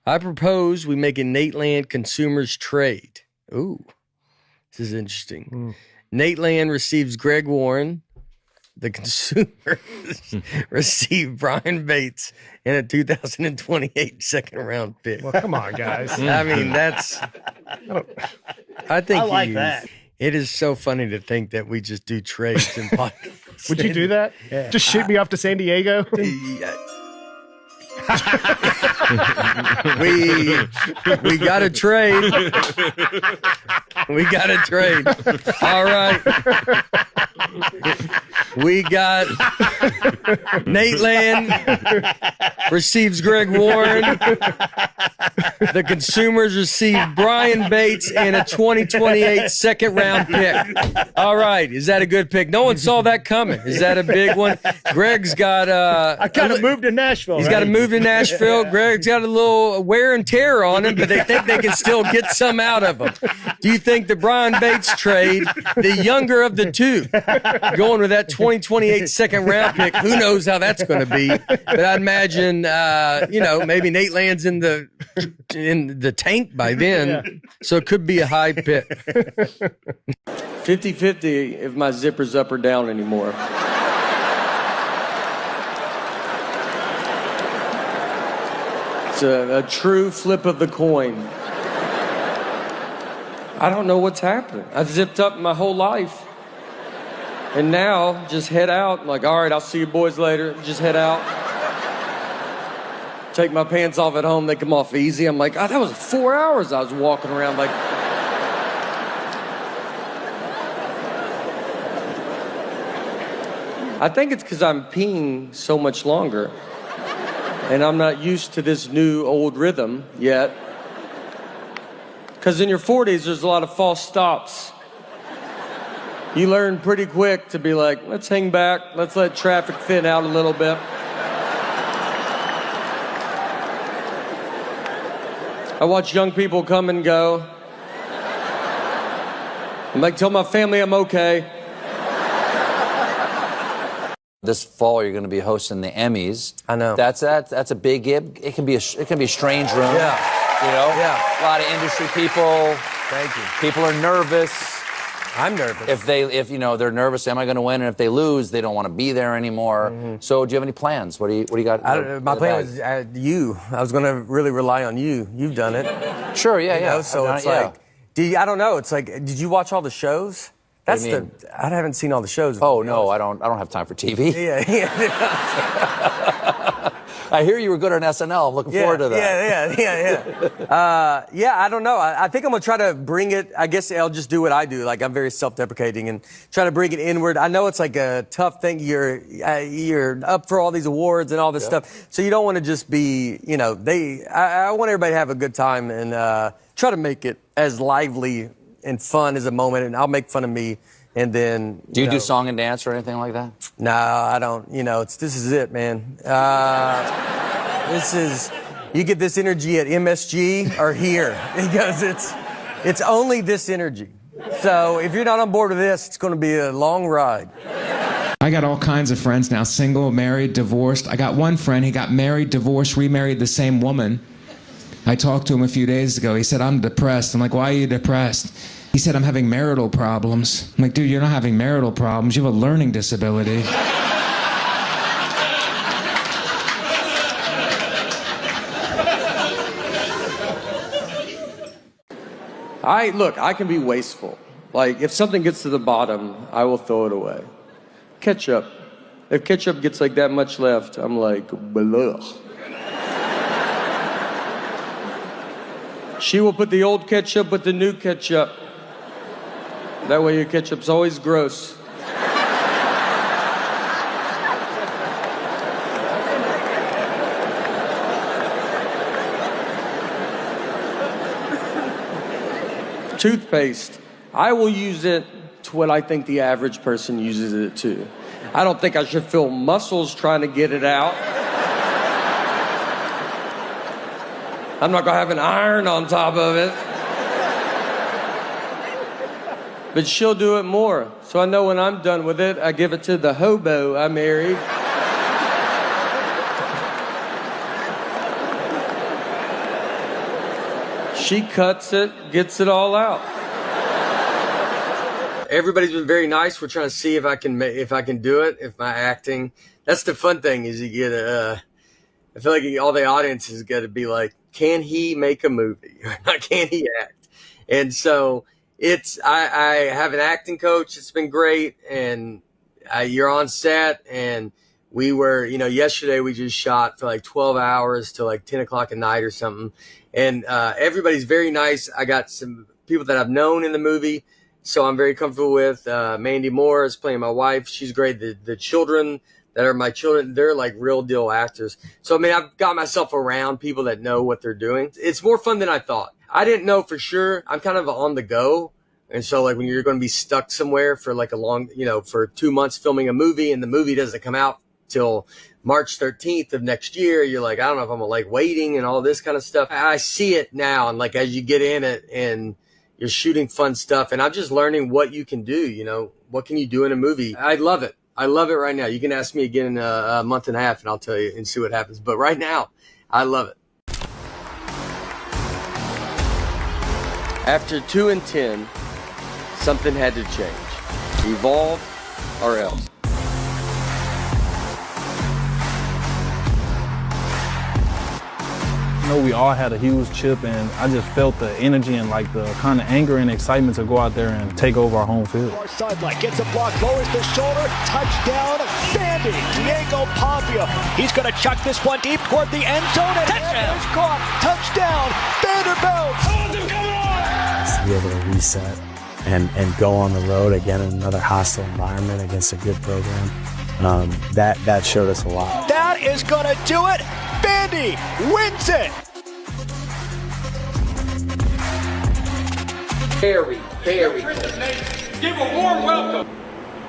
I propose we make a Nateland consumers trade. Ooh, this is interesting. Nateland receives Greg Warren. The consumers receive Brian Bates in a 2028 second round pick. Well, come on, guys. I mean, I think that. It is so funny to think that we just do trades and podcasts. Would you do that? Yeah. Just ship me off to San Diego? We got to trade. We got to trade. All right. We got Nateland receives Greg Warren. The consumers receive Brian Bates and a 2028 second round pick. All right. Is that a good pick? No one saw that coming. Is that a big one? Greg's got I kind of moved to Nashville. He's got to move to Nashville. Greg's got a little wear and tear on him, but they think they can still get some out of him. Do you think the Brian Bates trade, the younger of the two, going with that 2028 second round pick, who knows how that's going to be? But I'd imagine, maybe Nateland's in the tank by then, so it could be a high pick. 50-50 if my zipper's up or down anymore. It's a true flip of the coin. I don't know what's happening. I've zipped up my whole life. And now, just head out. I'm like, all right, I'll see you boys later. Just head out. Take my pants off at home. They come off easy. I'm like, that was 4 hours I was walking around like... I think it's because I'm peeing so much longer. And I'm not used to this new old rhythm yet. Because in your 40s, there's a lot of false stops. You learn pretty quick to be like, let's hang back. Let's let traffic thin out a little bit. I watch young people come and go. I'm like, tell my family I'm okay. This fall, you're going to be hosting the Emmys. I know. That's a big gig. It can be a strange room. Yeah. You know. Yeah. A lot of industry people. Thank you. People are nervous. I'm nervous. If they're nervous, am I going to win? And if they lose, they don't want to be there anymore. Mm-hmm. So, do you have any plans? What do you got? My plan was you. I was going to really rely on you. You've done it. Sure. Yeah. So it's like, I don't know. It's like, did you watch all the shows? I haven't seen all the shows. Oh no, I don't have time for TV. Yeah. I hear you were good on SNL. I'm looking forward to that. Yeah. I don't know. I think I'm gonna try to bring it. I guess I'll just do what I do. Like, I'm very self-deprecating and try to bring it inward. I know it's like a tough thing. You're up for all these awards and all this stuff, so you don't want to just be. I want everybody to have a good time and try to make it as lively and fun as a moment, and I'll make fun of me, and then... Do you do song and dance or anything like that? No, I don't. This is it, man. You get this energy at MSG or here, because it's only this energy. So if you're not on board with this, it's going to be a long ride. I got all kinds of friends now, single, married, divorced. I got one friend, he got married, divorced, remarried the same woman. I talked to him a few days ago. He said, I'm depressed. I'm like, why are you depressed? He said, I'm having marital problems. I'm like, dude, you're not having marital problems. You have a learning disability. I can be wasteful. Like, if something gets to the bottom, I will throw it away. Ketchup. If ketchup gets like that much left, I'm like, blah. She will put the old ketchup with the new ketchup. That way your ketchup's always gross. Toothpaste. I will use it to what I think the average person uses it to. I don't think I should feel muscles trying to get it out. I'm not going to have an iron on top of it. But she'll do it more. So I know when I'm done with it, I give it to the hobo I married. She cuts it, gets it all out. Everybody's been very nice. We're trying to see if I can do it. If my acting, that's the fun thing is you get I feel like all the audience has got to be like, can he make a movie? Can he act? And so I have an acting coach. It's been great. And you're on set, and we were, yesterday we just shot for like 12 hours till like 10 o'clock at night or something. And everybody's very nice. I got some people that I've known in the movie, so I'm very comfortable with. Mandy Moore is playing my wife. She's great. The children that are my children, they're like real deal actors. So, I've got myself around people that know what they're doing. It's more fun than I thought. I didn't know for sure. I'm kind of on the go. And so like when you're going to be stuck somewhere for like a long, for 2 months filming a movie and the movie doesn't come out till March 13th of next year, you're like, I don't know if I'm like waiting and all this kind of stuff. I see it now. And like, as you get in it and you're shooting fun stuff, and I'm just learning what you can do, what can you do in a movie? I love it. I love it right now. You can ask me again in a month and a half and I'll tell you and see what happens. But right now, I love it. After 2 and 10, something had to change. Evolve or else. We all had a huge chip, and I just felt the energy and like the kind of anger and excitement to go out there and take over our home field. Far sideline, gets a block, lowers the shoulder, touchdown, Sandy, Diego Pavia. He's going to chuck this one deep toward the end zone, and it's caught. Touchdown, Vanderbilt. To be able to reset and go on the road again in another hostile environment against a good program, that showed us a lot. That is going to do it. Vandy wins it. Very Give a warm welcome.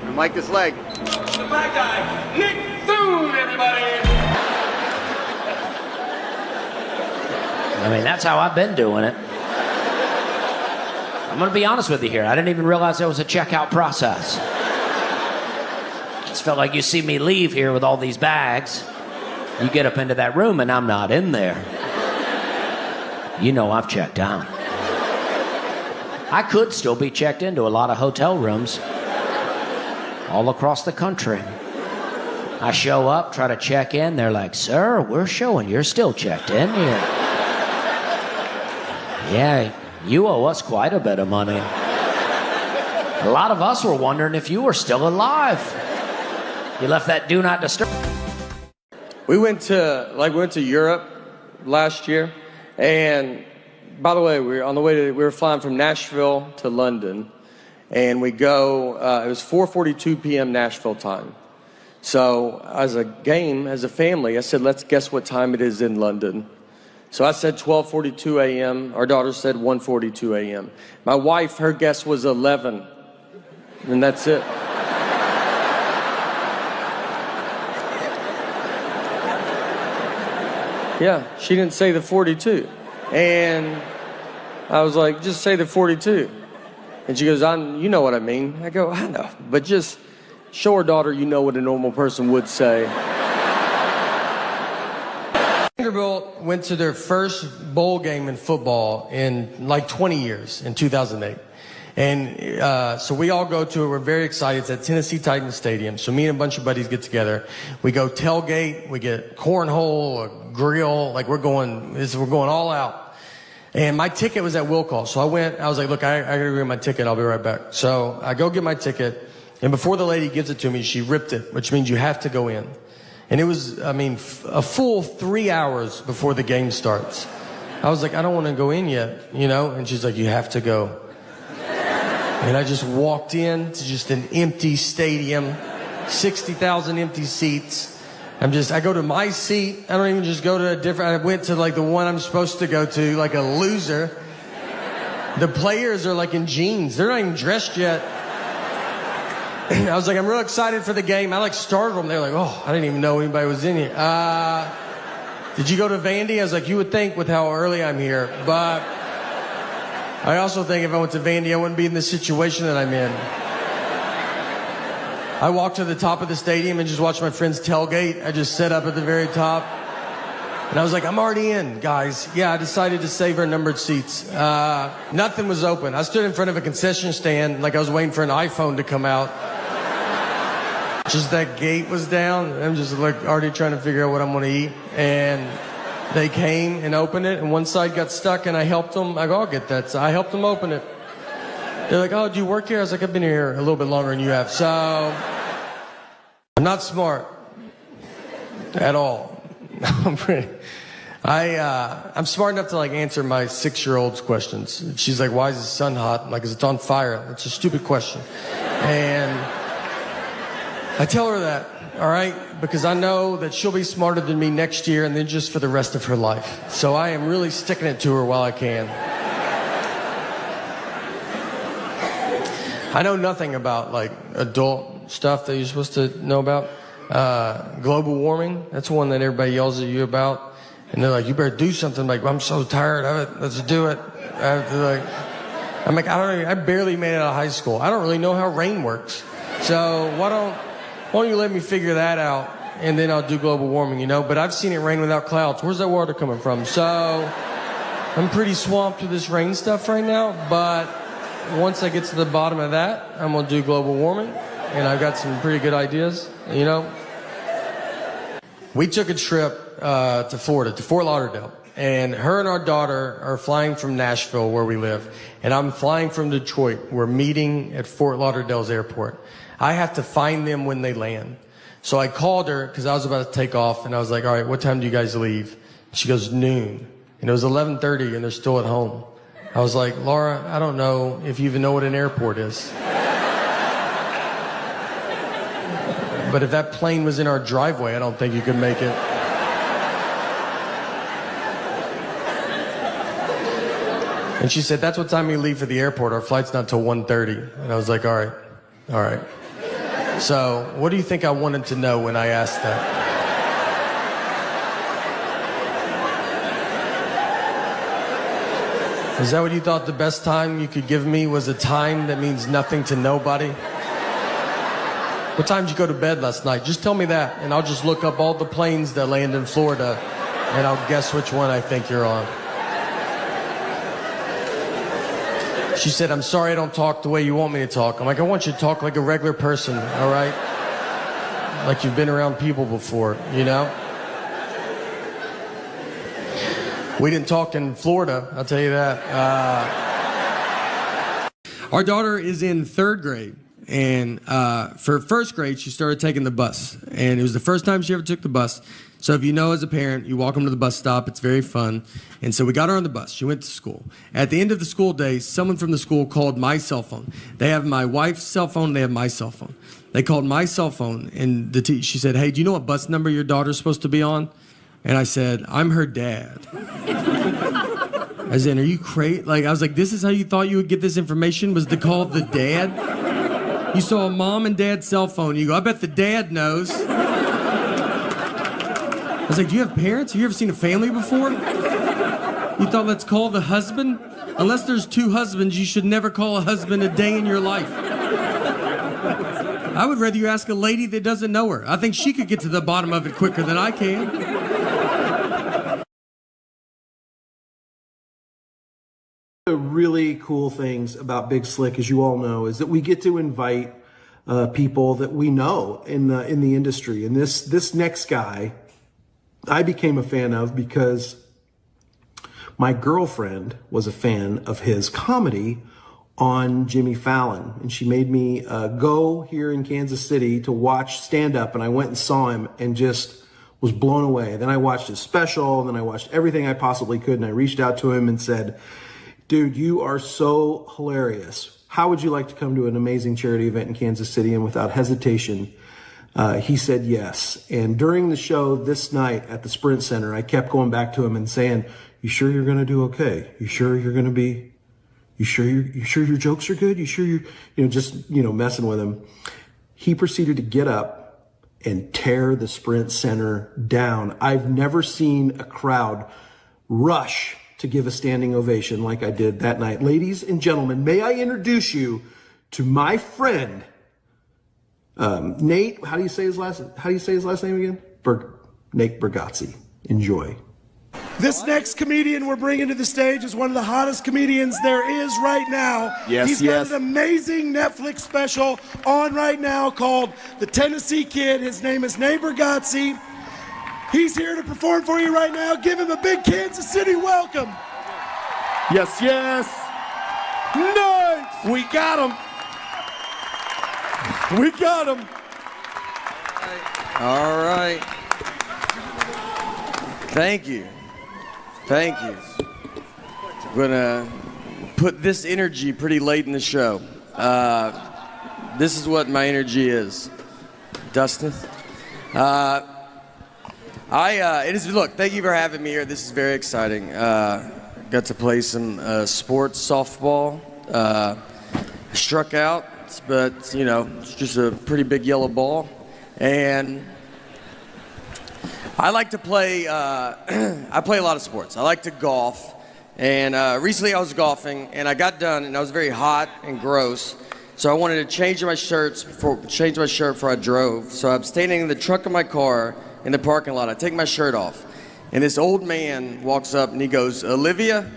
And Mike this leg. The black guy, Nick Thune, everybody. That's how I've been doing it. I'm going to be honest with you here. I didn't even realize there was a checkout process. Just felt like you see me leave here with all these bags. You get up into that room and I'm not in there. I've checked out. I could still be checked into a lot of hotel rooms all across the country. I show up, try to check in. They're like, sir, we're showing you're still checked in here. Yeah, you owe us quite a bit of money. A lot of us were wondering if you were still alive. You left that do not disturb. We went to Europe last year, and by the way, we were flying from Nashville to London, and we go. It was 4:42 p.m. Nashville time. So as a family, I said, let's guess what time it is in London. So I said 12:42 a.m. Our daughter said 1:42 a.m. My wife, her guess was 11, and that's it. Yeah, she didn't say the 42. And I was like, just say the 42. And she goes, you know what I mean. I go, I know. But just show her daughter you know what a normal person would say. Vanderbilt went to their first bowl game in football in like 20 years, in 2008. And so we all go to it. We're very excited. It's at Tennessee Titans Stadium. So me and a bunch of buddies get together. We go tailgate. We get cornhole, a grill. Like we're going all out. And my ticket was at will call. So I was like, look, I got to go get my ticket. I'll be right back. So I go get my ticket. And before the lady gives it to me, she ripped it, which means you have to go in. And it was, a full 3 hours before the game starts. I was like, I don't want to go in yet, And she's like, you have to go. And I just walked in to just an empty stadium, 60,000 empty seats. I go to my seat. I don't even just go to I went to like the one I'm supposed to go to, like a loser. The players are like in jeans. They're not even dressed yet. I was like, I'm real excited for the game. I like startled them. They're like, oh, I didn't even know anybody was in here. Did you go to Vandy? I was like, you would think with how early I'm here, but I also think if I went to Vandy, I wouldn't be in the situation that I'm in. I walked to the top of the stadium and just watched my friends tailgate. I just sat up at the very top. And I was like, I'm already in, guys. Yeah, I decided to save our numbered seats. Nothing was open. I stood in front of a concession stand like I was waiting for an iPhone to come out. Just that gate was down. I'm just like already trying to figure out what I'm going to eat. And they came and opened it, and one side got stuck, and I helped them. I go, I'll get that. So I helped them open it. They're like, oh, do you work here? I was like, I've been here a little bit longer than you have. So I'm not smart at all. I'm smart enough to like answer my 6-year-old's questions. She's like, why is the sun hot? I'm like, 'cause it's on fire. That's a stupid question. And I tell her that, all right, because I know that she'll be smarter than me next year and then just for the rest of her life. So I am really sticking it to her while I can. I know nothing about like adult stuff that you're supposed to know about. Global warming, that's one that everybody yells at you about. And they're like, you better do something. I'm like, I'm so tired of it. Let's do it. I'm like, I barely made it out of high school. I don't really know how rain works. So why don't you let me figure that out, and then I'll do global warming, you know? But I've seen it rain without clouds. Where's that water coming from? So I'm pretty swamped with this rain stuff right now, but once I get to the bottom of that, I'm going to do global warming, and I've got some pretty good ideas, you know? We took a trip to Florida, to Fort Lauderdale, and her and our daughter are flying from Nashville, where we live, and I'm flying from Detroit. We're meeting at Fort Lauderdale's airport. I have to find them when they land. So I called her because I was about to take off, and I was like, all right, what time do you guys leave? She goes, noon. And it was 11:30, and they're still at home. I was like, Laura, I don't know if you even know what an airport is. But if that plane was in our driveway, I don't think you could make it. And she said, that's what time we leave for the airport. Our flight's not till 1:30. And I was like, all right. So, what do you think I wanted to know when I asked that? Is that what you thought the best time you could give me was a time that means nothing to nobody? What time did you go to bed last night? Just tell me that, and I'll just look up all the planes that land in Florida, and I'll guess which one I think you're on. She said, I'm sorry I don't talk the way you want me to talk. I'm like, I want you to talk like a regular person, all right? Like you've been around people before, you know? We didn't talk in Florida, I'll tell you that. Our daughter is in 3rd grade. And for 1st grade, she started taking the bus. And it was the first time she ever took the bus. So if you know as a parent, you walk them to the bus stop. It's very fun. And so we got her on the bus. She went to school. At the end of the school day, someone from the school called my cell phone. They have my wife's cell phone. They have my cell phone. They called my cell phone. And she said, hey, do you know what bus number your daughter's supposed to be on? And I said, I'm her dad. I said, are you crazy? I was like, this is how you thought you would get this information, was to call the dad? You saw a mom and dad's cell phone. You go, I bet the dad knows. I was like, do you have parents? Have you ever seen a family before? You thought, let's call the husband? Unless there's 2 husbands, you should never call a husband a day in your life. I would rather you ask a lady that doesn't know her. I think she could get to the bottom of it quicker than I can. The really cool things about Big Slick, as you all know, is that we get to invite people that we know in the industry. And this next guy, I became a fan of because my girlfriend was a fan of his comedy on Jimmy Fallon. And she made me go here in Kansas City to watch stand-up. And I went and saw him and just was blown away. Then I watched his special, and then I watched everything I possibly could. And I reached out to him and said, dude, you are so hilarious. How would you like to come to an amazing charity event in Kansas City? And without hesitation, he said yes. And during the show this night at the Sprint Center, I kept going back to him and saying, you sure you're going to do okay? You sure you're going to be, you sure your jokes are good? You sure you're, messing with him. He proceeded to get up and tear the Sprint Center down. I've never seen a crowd rush to give a standing ovation like I did that night. Ladies and gentlemen, may I introduce you to my friend, Nate. How do you say his last name again? Nate Bargatze. Enjoy. This next comedian we're bringing to the stage is one of the hottest comedians there is right now. Yes, He's got an amazing Netflix special on right now called The Tennessee Kid. His name is Bargatze. He's here to perform for you right now. Give him a big Kansas City welcome. Yes, yes. Nice. We got him. We got him. All right. Thank you. Thank you. I'm going to put this energy pretty late in the show. This is what my energy is. Dustin? Look, thank you for having me here. This is very exciting. Got to play some sports softball. Struck out, but, it's just a pretty big yellow ball. And I like to play, I play a lot of sports. I like to golf. And recently I was golfing, and I got done, and I was very hot and gross. So I wanted to change my shirt before I drove. So I'm standing in the trunk of my car in the parking lot. I take my shirt off, and this old man walks up, and he goes, "Olivia?"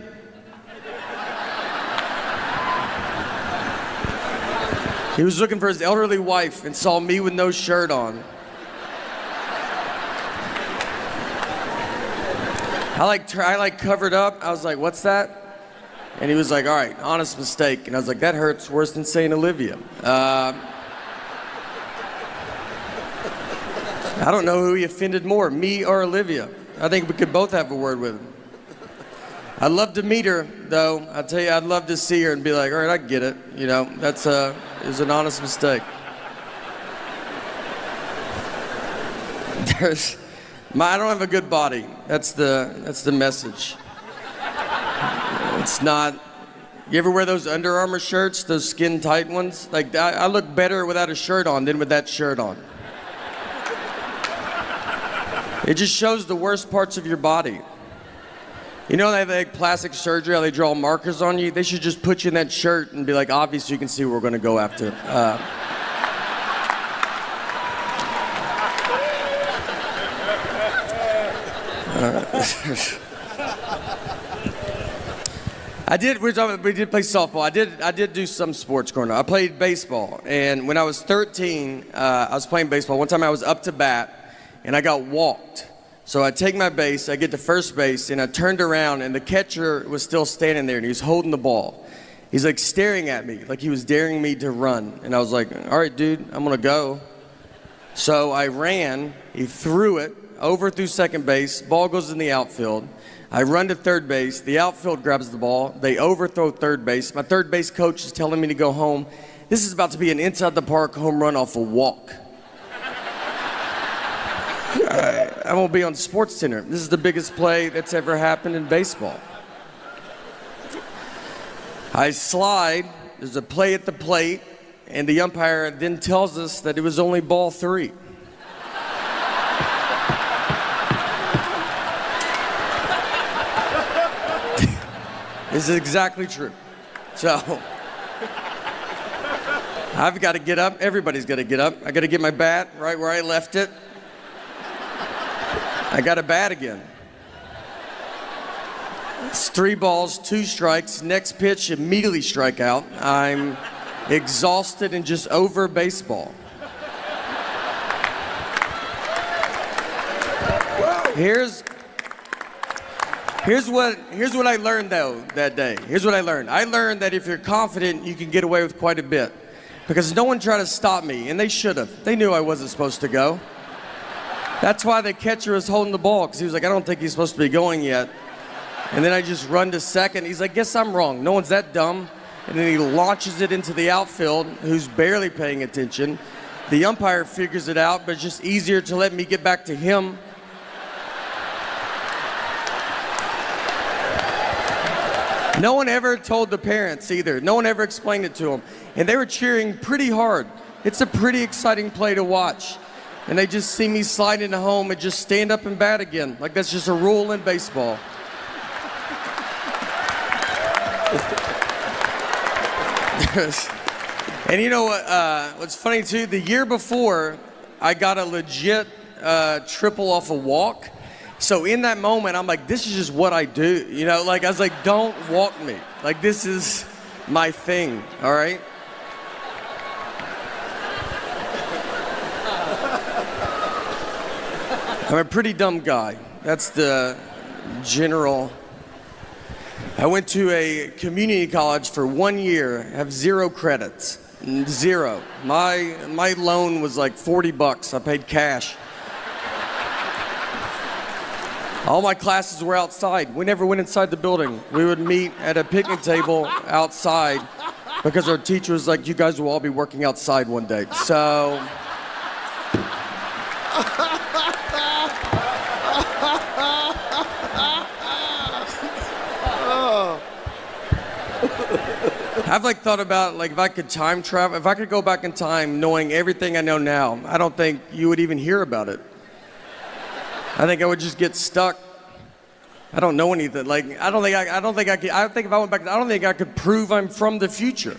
He was looking for his elderly wife and saw me with no shirt on. I covered up. I was like, "What's that?" And he was like, "All right, honest mistake." And I was like, "That hurts worse than saying Olivia." I don't know who he offended more, me or Olivia. I think we could both have a word with him. I'd love to meet her, though. I'll tell you, I'd love to see her and be like, "All right, I get it." It was an honest mistake. I don't have a good body. That's the message. It's not. You ever wear those Under Armour shirts, those skin tight ones? Like, I look better without a shirt on than with that shirt on. It just shows the worst parts of your body. They have like plastic surgery, how they draw markers on you? They should just put you in that shirt and be like, obviously you can see what we're gonna go after. We did play softball. I did do some sports growing up. I played baseball, and when I was 13, I was playing baseball. One time I was up to bat, and I got walked. So I take my base, I get to first base, and I turned around, and the catcher was still standing there, and he was holding the ball. He's like staring at me, like he was daring me to run. And I was like, "All right, dude, I'm gonna go." So I ran, he threw it, over through second base, ball goes in the outfield. I run to third base, the outfield grabs the ball, they overthrow third base. My third base coach is telling me to go home. This is about to be an inside the park home run off a walk. I won't be on SportsCenter. This is the biggest play that's ever happened in baseball. I slide, there's a play at the plate, and the umpire then tells us that it was only ball 3. This is exactly true. So, I've got to get up. Everybody's got to get up. I got to get my bat right where I left it. I got a bat again. It's 3 balls, 2 strikes. Next pitch, immediately strike out. I'm exhausted and just over baseball. Here's what I learned, though, that day. Here's what I learned. I learned that if you're confident, you can get away with quite a bit. Because no one tried to stop me, and they should have. They knew I wasn't supposed to go. That's why the catcher was holding the ball, because he was like, "I don't think he's supposed to be going yet." And then I just run to second. He's like, "Guess I'm wrong. No one's that dumb." And then he launches it into the outfield, who's barely paying attention. The umpire figures it out, but it's just easier to let me get back to him. No one ever told the parents either. No one ever explained it to them. And they were cheering pretty hard. It's a pretty exciting play to watch. And they just see me slide into home and just stand up and bat again. Like that's just a rule in baseball. And you know what? What's funny too, the year before, I got a legit triple off a walk. So in that moment, I'm like, this is just what I do. You know, like, I was like, don't walk me. Like, this is my thing, all right? I'm a pretty dumb guy. That's the general. I went to a community college for 1 year, have 0 credits. 0. My loan was like $40. I paid cash. All my classes were outside. We never went inside the building. We would meet at a picnic table outside because our teacher was like, you guys will all be working outside one day. So I've like thought about like if I could time travel, if I could go back in time knowing everything I know now, I don't think you would even hear about it. I think I would just get stuck. I don't know anything. Like I don't think I could. I think if I went back, I don't think I could prove I'm from the future.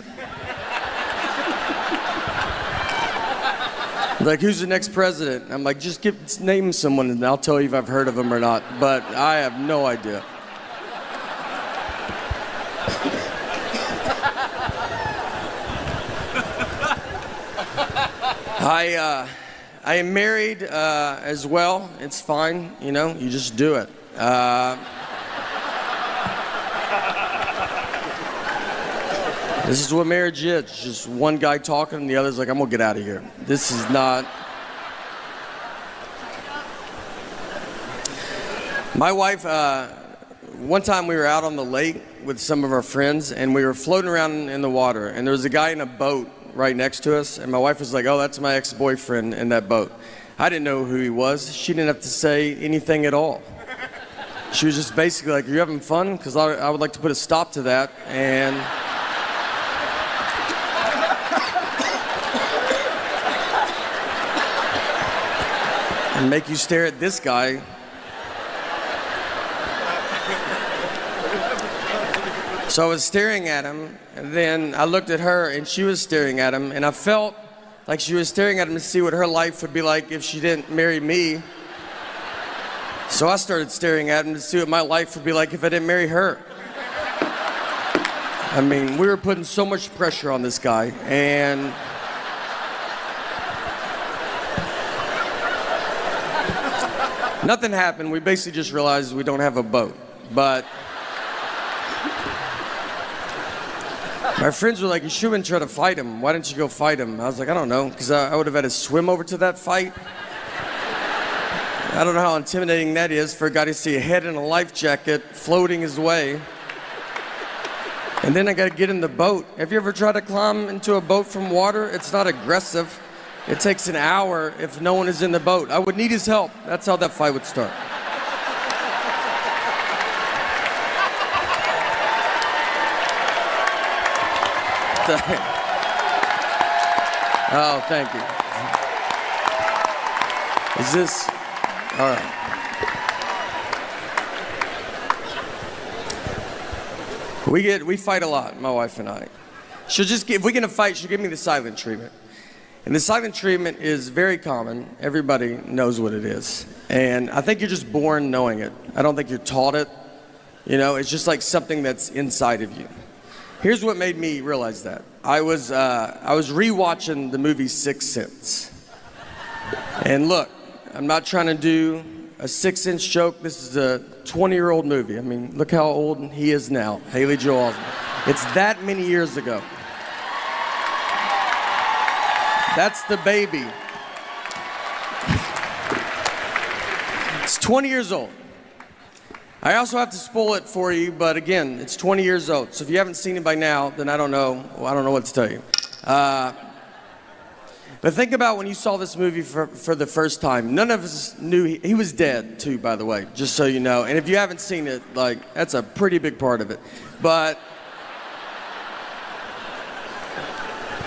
Like who's the next president? I'm like, just name someone and I'll tell you if I've heard of them or not. But I have no idea. I am married as well. It's fine, you know, you just do it. This is what marriage is. It's just one guy talking and the other's like, I'm gonna get out of here. This is not. My wife, one time we were out on the lake with some of our friends and we were floating around in the water and there was a guy in a boat right next to us, and my wife was like, oh, that's my ex-boyfriend in that boat. I didn't know who he was. She didn't have to say anything at all. She was just basically like, are you having fun? Because I would like to put a stop to that, and make you stare at this guy. So I was staring at him, and then I looked at her, and she was staring at him, and I felt like she was staring at him to see what her life would be like if she didn't marry me. So I started staring at him to see what my life would be like if I didn't marry her. I mean, we were putting so much pressure on this guy, and nothing happened. We basically just realized we don't have a boat, but my friends were like, you shouldn't try to fight him. Why didn't you go fight him? I was like, I don't know, because I would have had to swim over to that fight. I don't know how intimidating that is for a guy to see a head in a life jacket floating his way. And then I got to get in the boat. Have you ever tried to climb into a boat from water? It's not aggressive. It takes an hour if no one is in the boat. I would need his help. That's how that fight would start. Oh, thank you. Is this all right? We fight a lot, my wife and I. If we're gonna fight, she'll give me the silent treatment. And the silent treatment is very common. Everybody knows what it is. And I think you're just born knowing it. I don't think you're taught it. You know, it's just like something that's inside of you. Here's what made me realize that. I was rewatching the movie Sixth Sense. And look, I'm not trying to do a 6-inch joke. This is a 20-year-old movie. I mean, look how old he is now, Haley Joel Osment. It's that many years ago. That's the baby. It's 20 years old. I also have to spoil it for you, but again, it's 20 years old. So if you haven't seen it by now, then I don't know what to tell you. But think about when you saw this movie for the first time. None of us knew he was dead too, by the way, just so you know. And if you haven't seen it, like, that's a pretty big part of it. But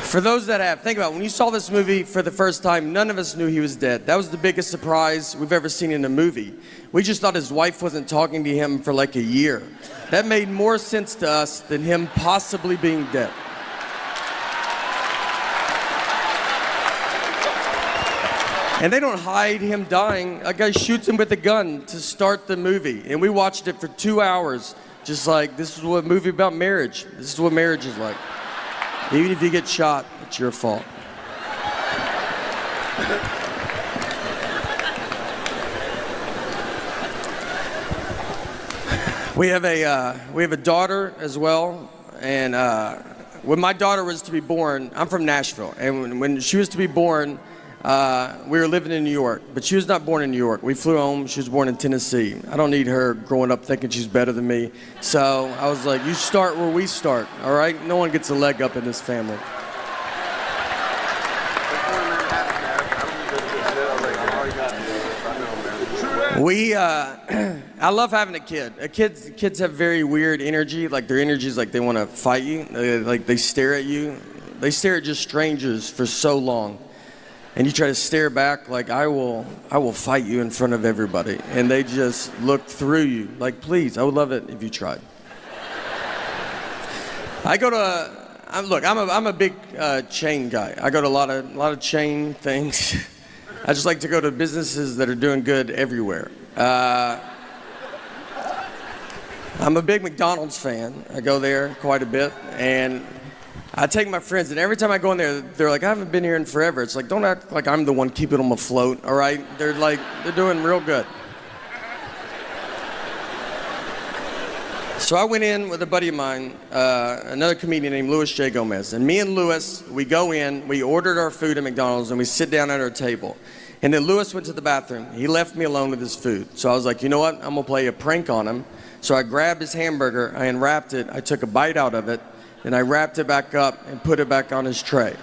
for those that have, think about when you saw this movie for the first time, none of us knew he was dead. That was the biggest surprise we've ever seen in a movie. We just thought his wife wasn't talking to him for like a year. That made more sense to us than him possibly being dead. And they don't hide him dying. A guy shoots him with a gun to start the movie. And we watched it for 2 hours, just like, this is what a movie about marriage. This is what marriage is like. Even if you get shot, it's your fault. We have a daughter as well, and when my daughter was to be born, I'm from Nashville, and when she was to be born, we were living in New York, but she was not born in New York. We flew home. She was born in Tennessee. I don't need her growing up thinking she's better than me. So I was like, you start where we start, all right? No one gets a leg up in this family. I love having a kid. Kids have very weird energy. Like their energy is like they want to fight you. They stare at you. They stare at just strangers for so long. And you try to stare back like, I will fight you in front of everybody. And they just look through you. Like, please, I would love it if you tried. I'm a big chain guy. I go to a lot of chain things. I just like to go to businesses that are doing good everywhere. I'm a big McDonald's fan. I go there quite a bit, and I take my friends, and every time I go in there, they're like, I haven't been here in forever. It's like, don't act like I'm the one keeping them afloat, all right? They're doing real good. So I went in with a buddy of mine, another comedian named Louis J. Gomez. And me and Louis, we go in, we ordered our food at McDonald's, and we sit down at our table. And then Louis went to the bathroom. He left me alone with his food. So I was like, you know what? I'm going to play a prank on him. So I grabbed his hamburger, I unwrapped it, I took a bite out of it, and I wrapped it back up and put it back on his tray.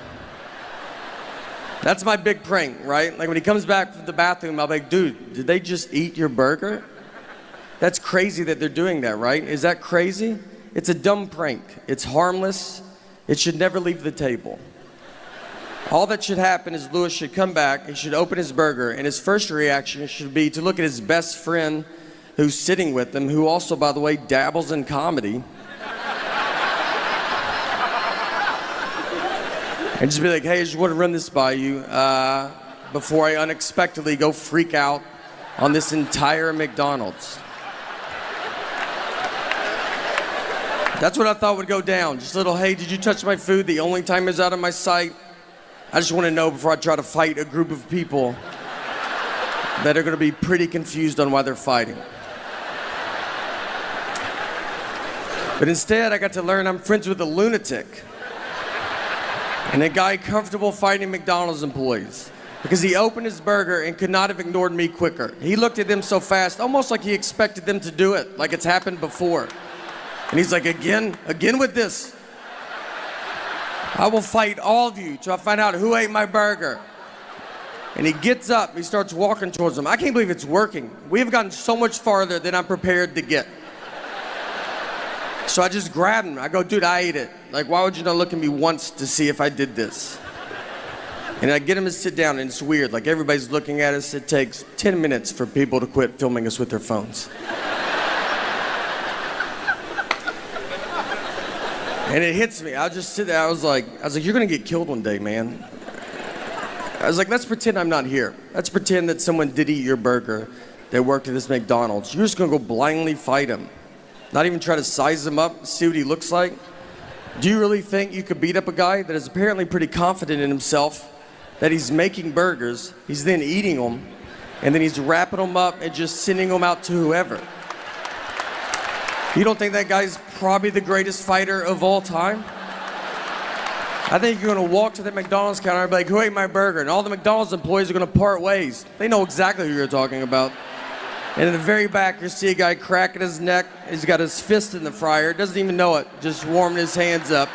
That's my big prank, right? Like when he comes back from the bathroom, I'll be like, dude, did they just eat your burger? That's crazy that they're doing that, right? Is that crazy? It's a dumb prank. It's harmless. It should never leave the table. All that should happen is Louis should come back, he should open his burger, and his first reaction should be to look at his best friend who's sitting with him, who also, by the way, dabbles in comedy. And just be like, hey, I just want to run this by you before I unexpectedly go freak out on this entire McDonald's. That's what I thought would go down. Just a little, hey, did you touch my food the only time it's out of my sight? I just want to know before I try to fight a group of people that are going to be pretty confused on why they're fighting. But instead, I got to learn I'm friends with a lunatic and a guy comfortable fighting McDonald's employees because he opened his burger and could not have ignored me quicker. He looked at them so fast, almost like he expected them to do it, like it's happened before. And he's like, again with this. I will fight all of you till I find out who ate my burger. And he gets up, he starts walking towards them. I can't believe it's working. We have gotten so much farther than I'm prepared to get. So I just grabbed him. I go, dude, I ate it. Like, why would you not look at me once to see if I did this? And I get him to sit down, and it's weird. Like, everybody's looking at us. It takes 10 minutes for people to quit filming us with their phones. And it hits me. I'll just sit there. I was like, you're gonna get killed one day, man. I was like, let's pretend I'm not here. Let's pretend that someone did eat your burger that worked at this McDonald's. You're just gonna go blindly fight him. Not even try to size him up, see what he looks like. Do you really think you could beat up a guy that is apparently pretty confident in himself, that he's making burgers, he's then eating them, and then he's wrapping them up and just sending them out to whoever? You don't think that guy's probably the greatest fighter of all time? I think you're gonna walk to the McDonald's counter and be like, who ate my burger? And all the McDonald's employees are gonna part ways. They know exactly who you're talking about. And in the very back, you see a guy cracking his neck. He's got his fist in the fryer, doesn't even know it, just warming his hands up.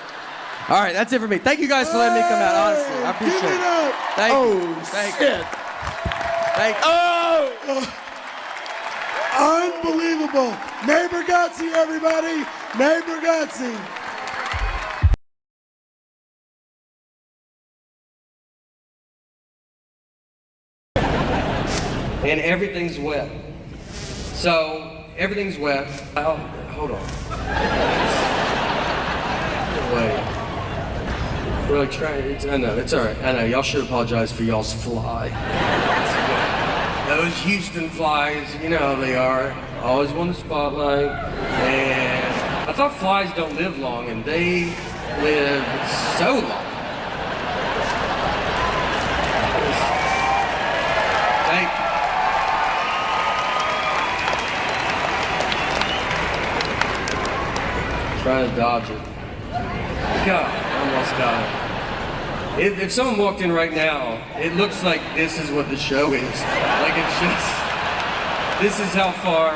All right, that's it for me. Thank you guys for letting me come out, honestly. I appreciate it. Thank you. Thank you. Oh! Unbelievable. Nate Bargatze, everybody. Nate Bargatze. And everything's wet. So, everything's wet. Oh, hold on. Wait. Really trying. I know, it's all right. I know, y'all should apologize for y'all's fly. those Houston flies, you know how they are. Always want the spotlight. And I thought flies don't live long, and they live so long. Thank you. Try to dodge it. God, I almost got it. If someone walked in right now, it looks like this is what the show is. Like it's just, this is how far,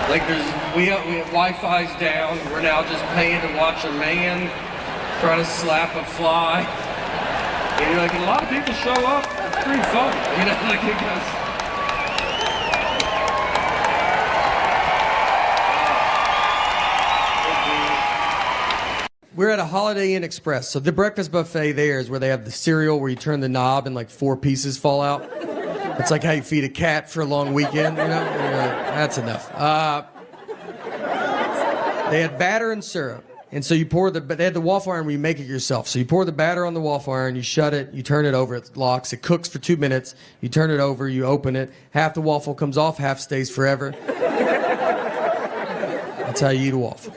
like we have Wi-Fi's down. We're now just paying to watch a man try to slap a fly. And you're like, a lot of people show up. It's pretty fun, you know, like it goes. We're at a Holiday Inn Express. So the breakfast buffet there is where they have the cereal where you turn the knob and like 4 pieces fall out. It's like how you feed a cat for a long weekend, you know? That's enough. They had batter and syrup. And so you pour they had the waffle iron where you make it yourself. So you pour the batter on the waffle iron, you shut it, you turn it over, it locks, it cooks for 2 minutes, you turn it over, you open it, half the waffle comes off, half stays forever. That's how you eat a waffle.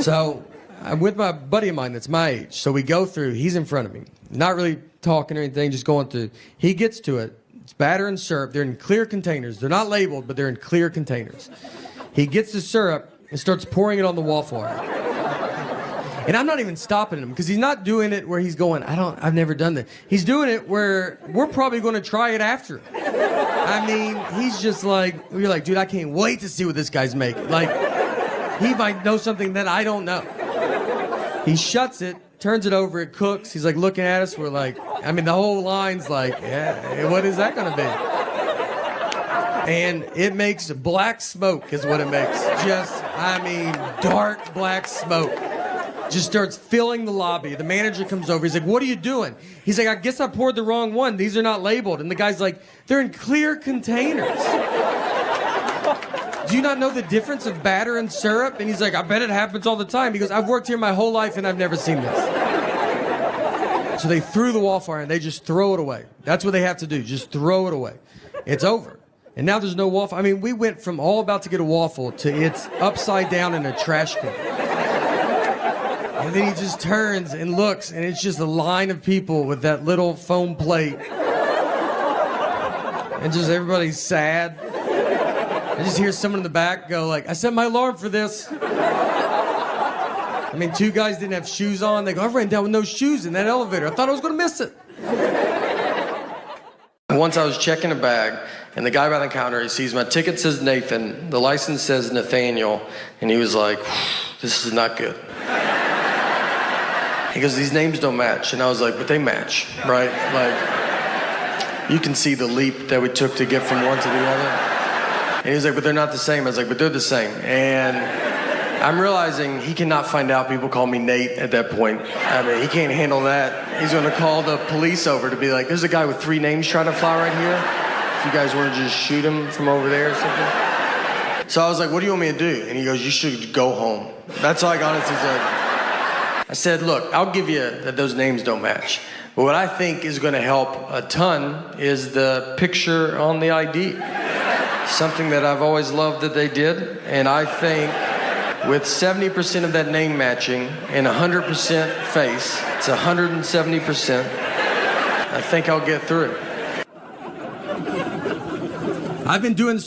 So I'm with my buddy of mine that's my age. So we go through, he's in front of me, not really talking or anything, just going through. He gets to it. It's batter and syrup. They're in clear containers. They're not labeled, but they're in clear containers. He gets the syrup and starts pouring it on the waffle iron. And I'm not even stopping him because he's not doing it where he's going, I've never done that. He's doing it where we're probably going to try it after. I mean, he's just like, you're like, dude, I can't wait to see what this guy's making. Like, he might know something that I don't know. He shuts it, turns it over, it cooks. He's like looking at us. We're like, I mean, the whole line's like, yeah, what is that going to be? And it makes black smoke is what it makes. Just, I mean, dark black smoke. Just starts filling the lobby. The manager comes over. He's like, what are you doing? He's like, I guess I poured the wrong one. These are not labeled. And the guy's like, they're in clear containers. Do you not know the difference of batter and syrup? And he's like, I bet it happens all the time. He goes, I've worked here my whole life and I've never seen this. So they threw the waffle iron. They just throw it away. That's what they have to do. Just throw it away. It's over. And now there's no waffle. I mean, we went from all about to get a waffle to it's upside down in a trash can. And then he just turns and looks, and it's just a line of people with that little foam plate. And just everybody's sad. I just hear someone in the back go like, I set my alarm for this. I mean, 2 guys didn't have shoes on. They go, I ran down with no shoes in that elevator. I thought I was going to miss it. Once I was checking a bag, and the guy behind the counter, he sees my ticket says Nathan, the license says Nathaniel, and he was like, this is not good. He goes, these names don't match. And I was like, but they match, right? Like, you can see the leap that we took to get from one to the other. And he was like, but they're not the same. I was like, but they're the same. And I'm realizing he cannot find out people call me Nate at that point. I mean, he can't handle that. He's going to call the police over to be like, there's a guy with 3 names trying to fly right here. If you guys want to just shoot him from over there or something. So I was like, what do you want me to do? And he goes, you should go home. That's all I honestly said. I said, look, I'll give you that those names don't match. But what I think is going to help a ton is the picture on the ID. Something that I've always loved that they did. And I think with 70% of that name matching and 100% face, it's 170%. I think I'll get through it. I've been doing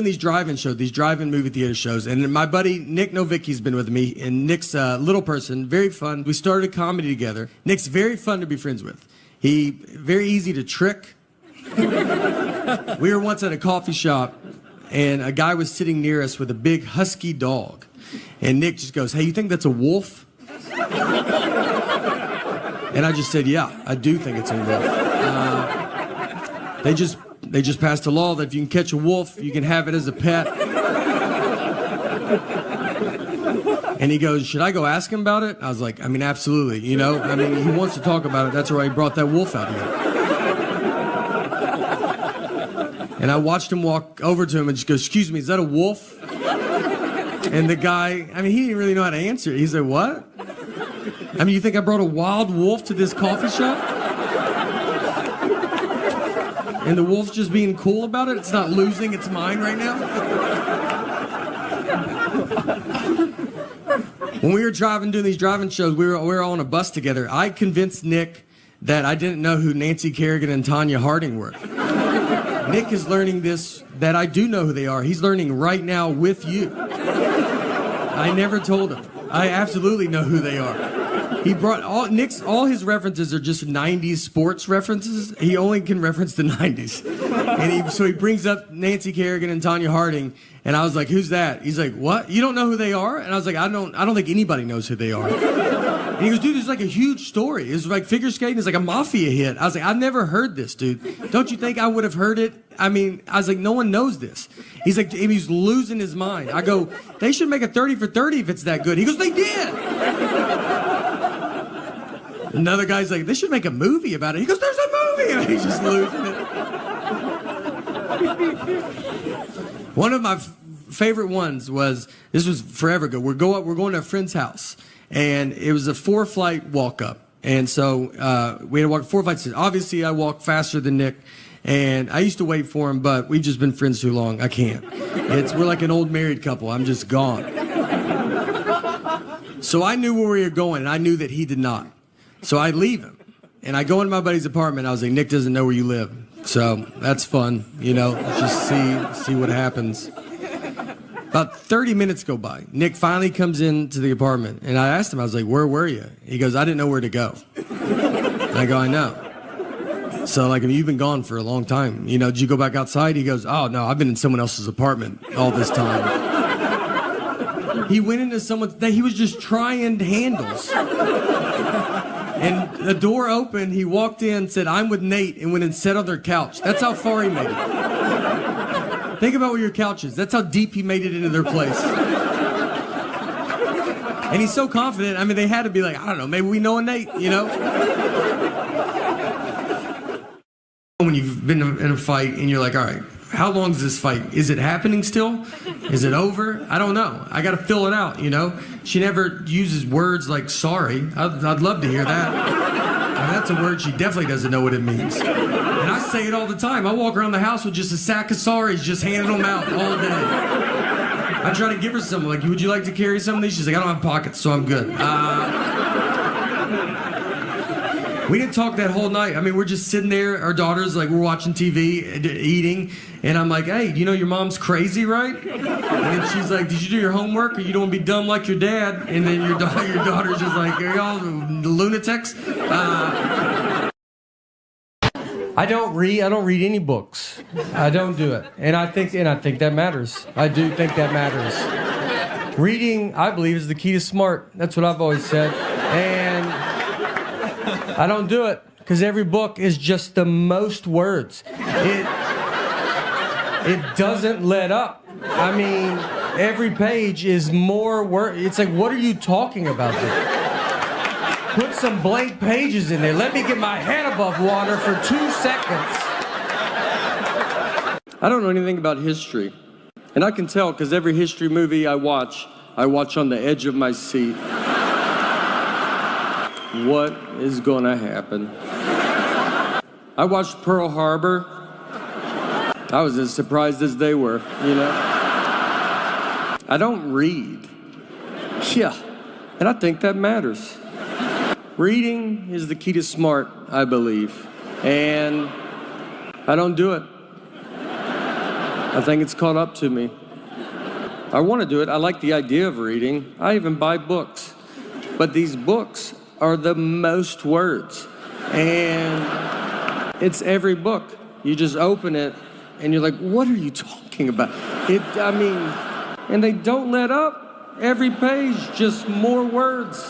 these drive-in shows, these drive-in movie theater shows, and my buddy Nick Novicki's been with me, and Nick's a little person, very fun. We started a comedy together. Nick's very fun to be friends with. He very easy to trick. We were once at a coffee shop, and a guy was sitting near us with a big husky dog, and Nick just goes, "Hey, you think that's a wolf?" And I just said, "Yeah, I do think it's a wolf." They just passed a law that if you can catch a wolf, you can have it as a pet. And he goes, should I go ask him about it? I was like, I mean, absolutely. You know, I mean, he wants to talk about it. That's why he brought that wolf out here. And I watched him walk over to him and just go, excuse me, is that a wolf? And the guy, I mean, he didn't really know how to answer it. He said, what? I mean, you think I brought a wild wolf to this coffee shop? and the wolf's just being cool about it. It's not losing its mind right now. When we were doing these driving shows, we were all on a bus together. I convinced Nick that I didn't know who Nancy Kerrigan and Tanya Harding were. Nick is learning this, that I do know who they are. He's learning right now with you. I never told him. I absolutely know who they are. He brought all his references are just 90s sports references. He only can reference the 90s. And so he brings up Nancy Kerrigan and Tanya Harding, and I was like, who's that? He's like, what? You don't know who they are? And I was like, I don't think anybody knows who they are. And he goes, dude, it's like a huge story. It's like figure skating is like a mafia hit. I was like, I've never heard this, dude. Don't you think I would have heard it? I mean, I was like, no one knows this. He's like, he's losing his mind. I go, they should make a 30 for 30 if it's that good. He goes, they did. Another guy's like, they should make a movie about it. He goes, there's a movie. And he's just losing it. One of my favorite ones was, this was forever ago. We're going to a friend's house, and it was a 4-flight walk up. And so we had to walk 4 flights. Obviously, I walk faster than Nick, and I used to wait for him, but we've just been friends too long. I can't. We're like an old married couple. I'm just gone. So I knew where we were going, and I knew that he did not. So I leave him, and I go into my buddy's apartment. I was like, Nick doesn't know where you live. So that's fun, just see what happens. About 30 minutes go by. Nick finally comes into the apartment, and I asked him, I was like, where were you? He goes, I didn't know where to go. And I go, I know. So, you've been gone for a long time. Did you go back outside? He goes, oh, no, I've been in someone else's apartment all this time. He went into someone's, he was just trying handles. And the door opened, he walked in, said, I'm with Nate, and went and sat on their couch. That's how far he made it. Think about where your couch is. That's how deep he made it into their place. And he's so confident, they had to be like, I don't know, maybe we know a Nate, When you've been in a fight, and you're like, all right, how long is this fight? Is it happening still? Is it over? I don't know. I got to fill it out, She never uses words like sorry. I'd love to hear that. That's a word she definitely doesn't know what it means. And I say it all the time. I walk around the house with just a sack of sorries, just handing them out all day. I try to give her some, would you like to carry some of these? She's like, I don't have pockets, so I'm good. We didn't talk that whole night. We're just sitting there, our daughters, we're watching TV, eating, and I'm like, hey, your mom's crazy, right? And she's like, did you do your homework, or you don't want to be dumb like your dad? And then your daughter's just like, are y'all lunatics? I don't read any books. I don't do it. And I think that matters. I do think that matters. Reading, I believe, is the key to smart. That's what I've always said. And I don't do it because every book is just the most words. It doesn't let up. Every page is more words. It's like, what are you talking about there? Put some blank pages in there. Let me get my head above water for 2 seconds. I don't know anything about history. And I can tell because every history movie I watch on the edge of my seat. What is gonna happen? I watched Pearl Harbor. I was as surprised as they were, I don't read. Yeah, and I think that matters. Reading is the key to smart, I believe. And I don't do it. I think it's caught up to me. I want to do it. I like the idea of reading. I even buy books. But these books are the most words. And it's every book. You just open it and you're like, what are you talking about? And they don't let up. Every page, just more words.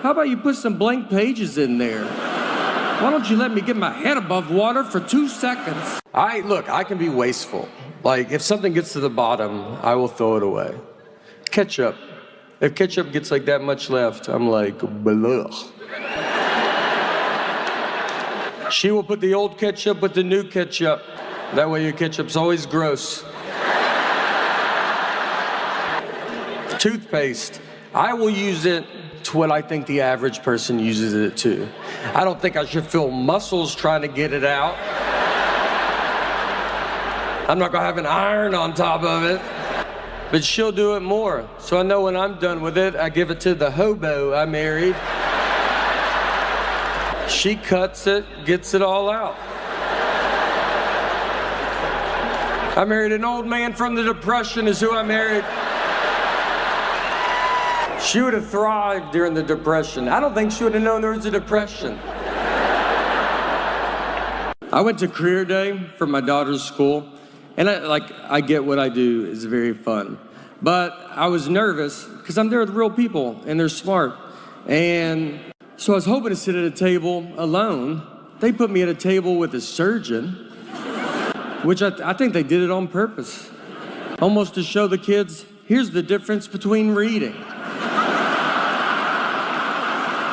How about you put some blank pages in there? Why don't you let me get my head above water for 2 seconds? I can be wasteful. If something gets to the bottom, I will throw it away. Ketchup. If ketchup gets that much left, I'm like, blah. She will put the old ketchup with the new ketchup. That way your ketchup's always gross. Toothpaste. I will use it to what I think the average person uses it to. I don't think I should feel muscles trying to get it out. I'm not gonna have an iron on top of it. But she'll do it more. So I know when I'm done with it, I give it to the hobo I married. She cuts it, gets it all out. I married an old man from the Depression is who I married. She would have thrived during the Depression. I don't think she would have known there was a Depression. I went to career day for my daughter's school, and I get what I do is very fun. But I was nervous because I'm there with real people and they're smart. And so I was hoping to sit at a table alone. They put me at a table with a surgeon, which I think they did it on purpose. Almost to show the kids, here's the difference between reading.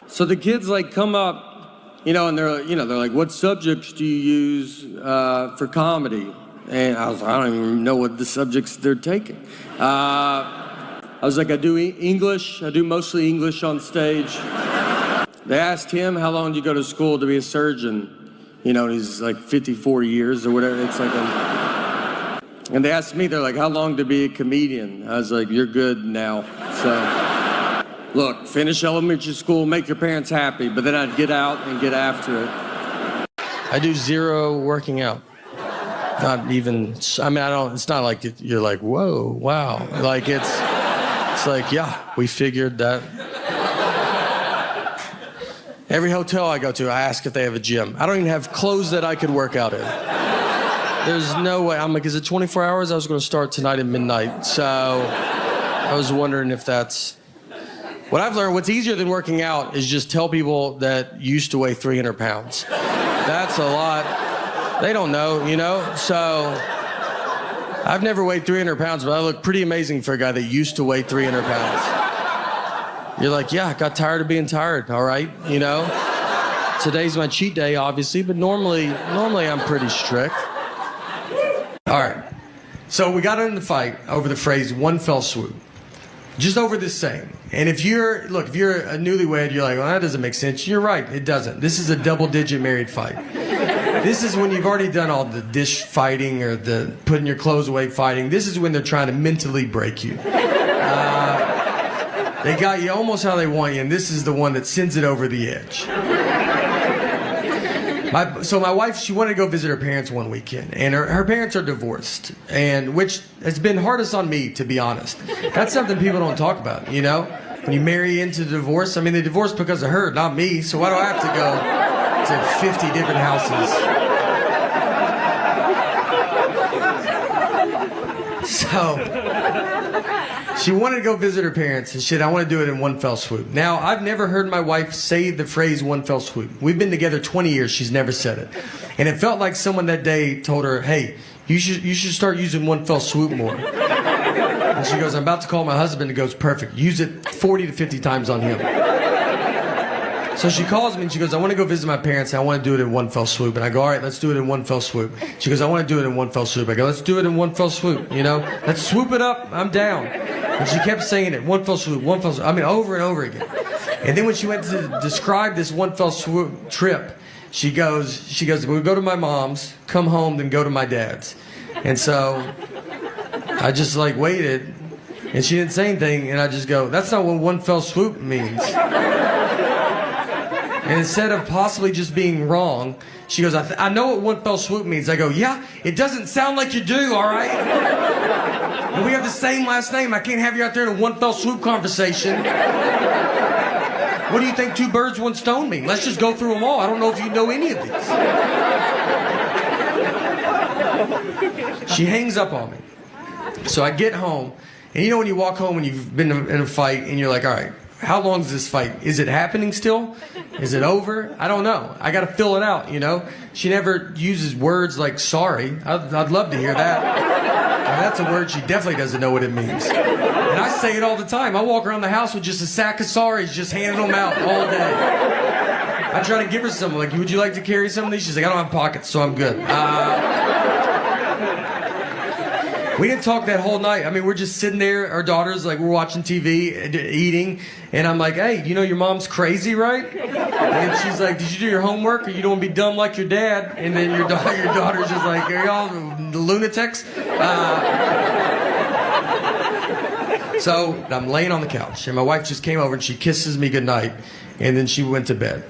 So the kids come up, and they're like, what subjects do you use for comedy? And I don't even know what the subjects they're taking. I was like, I do English. I do mostly English on stage. They asked him, how long did you go to school to be a surgeon? And he's like 54 years or whatever. It's like and they asked me, they're like, how long to be a comedian? I was like, you're good now. So, look, finish elementary school, make your parents happy, but then I'd get out and get after it. I do zero working out. Not even, it's not like you're like, whoa, wow. Like it's like, yeah, we figured that. Every hotel I go to, I ask if they have a gym. I don't even have clothes that I could work out in. There's no way. I'm like, is it 24 hours? I was going to start tonight at midnight. So I was wondering if that's... What I've learned, what's easier than working out is just tell people that you used to weigh 300 pounds. That's a lot. They don't know, So I've never weighed 300 pounds, but I look pretty amazing for a guy that used to weigh 300 pounds. You're like, yeah, I got tired of being tired, all right, Today's my cheat day, obviously, but normally I'm pretty strict. All right, so we got in the fight over the phrase one fell swoop. Just over this saying. And if you're a newlywed, you're like, well, that doesn't make sense. You're right, it doesn't. This is a double-digit married fight. This is when you've already done all the dish fighting or the putting your clothes away fighting. This is when they're trying to mentally break you. They got you almost how they want you, and this is the one that sends it over the edge. So my wife, she wanted to go visit her parents one weekend, and her parents are divorced, and which has been hardest on me, to be honest. That's something people don't talk about, When you marry into divorce, they divorced because of her, not me, so why do I have to go to 50 different houses? So she wanted to go visit her parents and shit, I want to do it in one fell swoop. Now, I've never heard my wife say the phrase one fell swoop. We've been together 20 years, she's never said it. And it felt like someone that day told her, hey, you should start using one fell swoop more. And she goes, I'm about to call my husband, and goes, perfect, use it 40 to 50 times on him. So she calls me and she goes, I want to go visit my parents and I want to do it in one fell swoop. And I go, all right, let's do it in one fell swoop. She goes, I want to do it in one fell swoop. I go, let's do it in one fell swoop, Let's swoop it up, I'm down. And she kept saying it, one fell swoop, one fell swoop. Over and over again. And then when she went to describe this one fell swoop trip, she goes, we'll go to my mom's, come home, then go to my dad's. And so I just waited, and she didn't say anything, and I just go, that's not what one fell swoop means. And instead of possibly just being wrong, she goes, I know what one fell swoop means. I go, yeah, it doesn't sound like you do, all right? And we have the same last name. I can't have you out there in a one fell swoop conversation. What do you think two birds, one stone mean? Let's just go through them all. I don't know if you know any of these. She hangs up on me. So I get home, and when you walk home and you've been in a fight, and you're like, all right, how long is this fight? Is it happening still? Is it over? I don't know. I got to fill it out, She never uses words like sorry. I'd love to hear that. That's a word she definitely doesn't know what it means. And I say it all the time. I walk around the house with just a sack of sorries, just handing them out all day. I try to give her some, like, would you like to carry some of these? She's like, I don't have pockets, so I'm good. We didn't talk that whole night. I mean, we're just sitting there, our daughters, like, we're watching TV, eating, and I'm like, hey, you know your mom's crazy, right? And she's like, did you do your homework, or you don't want to be dumb like your dad? And then your daughter's just like, are y'all lunatics? So I'm laying on the couch, and my wife just came over, and she kisses me goodnight, and then she went to bed.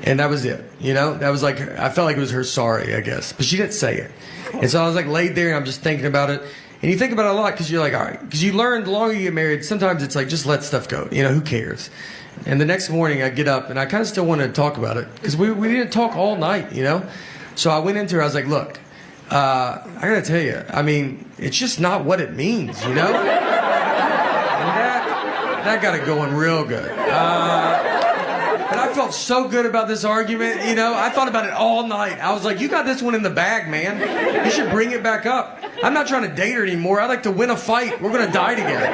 And that was it, you know? That was like, I felt like it was her sorry, I guess. But she didn't say it. And so I was like laid there, and I'm just thinking about it. And you think about it a lot, because you're like, all right. Because you learn, the longer you get married, sometimes it's like, just let stuff go. You know, who cares? And the next morning, I get up, and I kind of still wanted to talk about it. Because we didn't talk all night, you know? So I went into her, I was like, look, I got to tell you, I mean, it's just not what it means, you know? And that got it going real good. But I felt so good about this argument, you know. I thought about it all night. I was like, you got this one in the bag, man. You should bring it back up. I'm not trying to date her anymore. I'd like to win a fight. We're going to die together.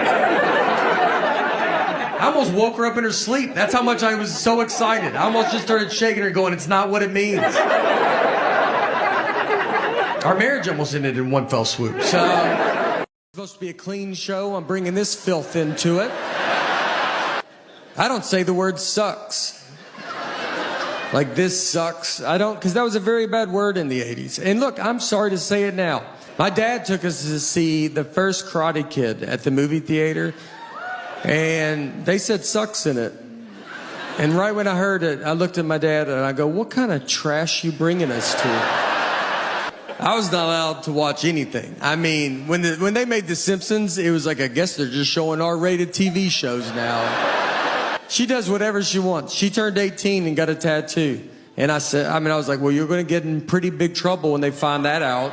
I almost woke her up in her sleep. That's how much I was so excited. I almost just started shaking her going, it's not what it means. Our marriage almost ended in one fell swoop. So, it's supposed to be a clean show. I'm bringing this filth into it. I don't say the word sucks. Like, this sucks. I don't, because that was a very bad word in the 80s. And look, I'm sorry to say it now. My dad took us to see the first Karate Kid at the movie theater, and they said sucks in it. And right when I heard it, I looked at my dad and I go, what kind of trash you bringing us to? I was not allowed to watch anything. I mean, when they made The Simpsons, it was like, I guess they're just showing R-rated TV shows now. She does whatever she wants. She turned 18 and got a tattoo. And I was like, well, you're going to get in pretty big trouble when they find that out.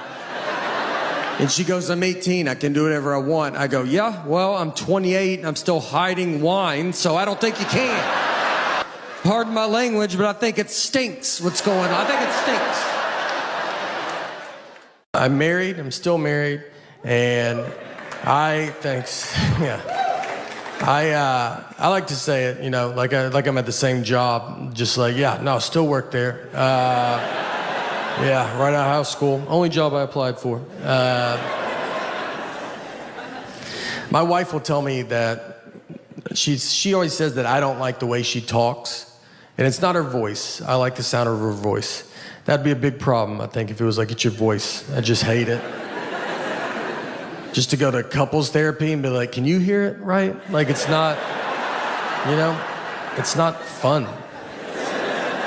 And she goes, I'm 18. I can do whatever I want. I go, yeah, well, I'm 28 and I'm still hiding wine, so I don't think you can. Pardon my language, but I think it stinks what's going on. I think it stinks. I'm married. I'm still married. And thanks. Yeah. I like to say it, you know, like I'm at the same job, just like, yeah, no, still work there. Yeah, right out of high school. Only job I applied for. My wife will tell me that she always says that I don't like the way she talks, and it's not her voice. I like the sound of her voice. That'd be a big problem, I think, if it was like, it's your voice. I just hate it. Just to go to couples therapy and be like, can you hear it right? Like, it's not, you know, it's not fun.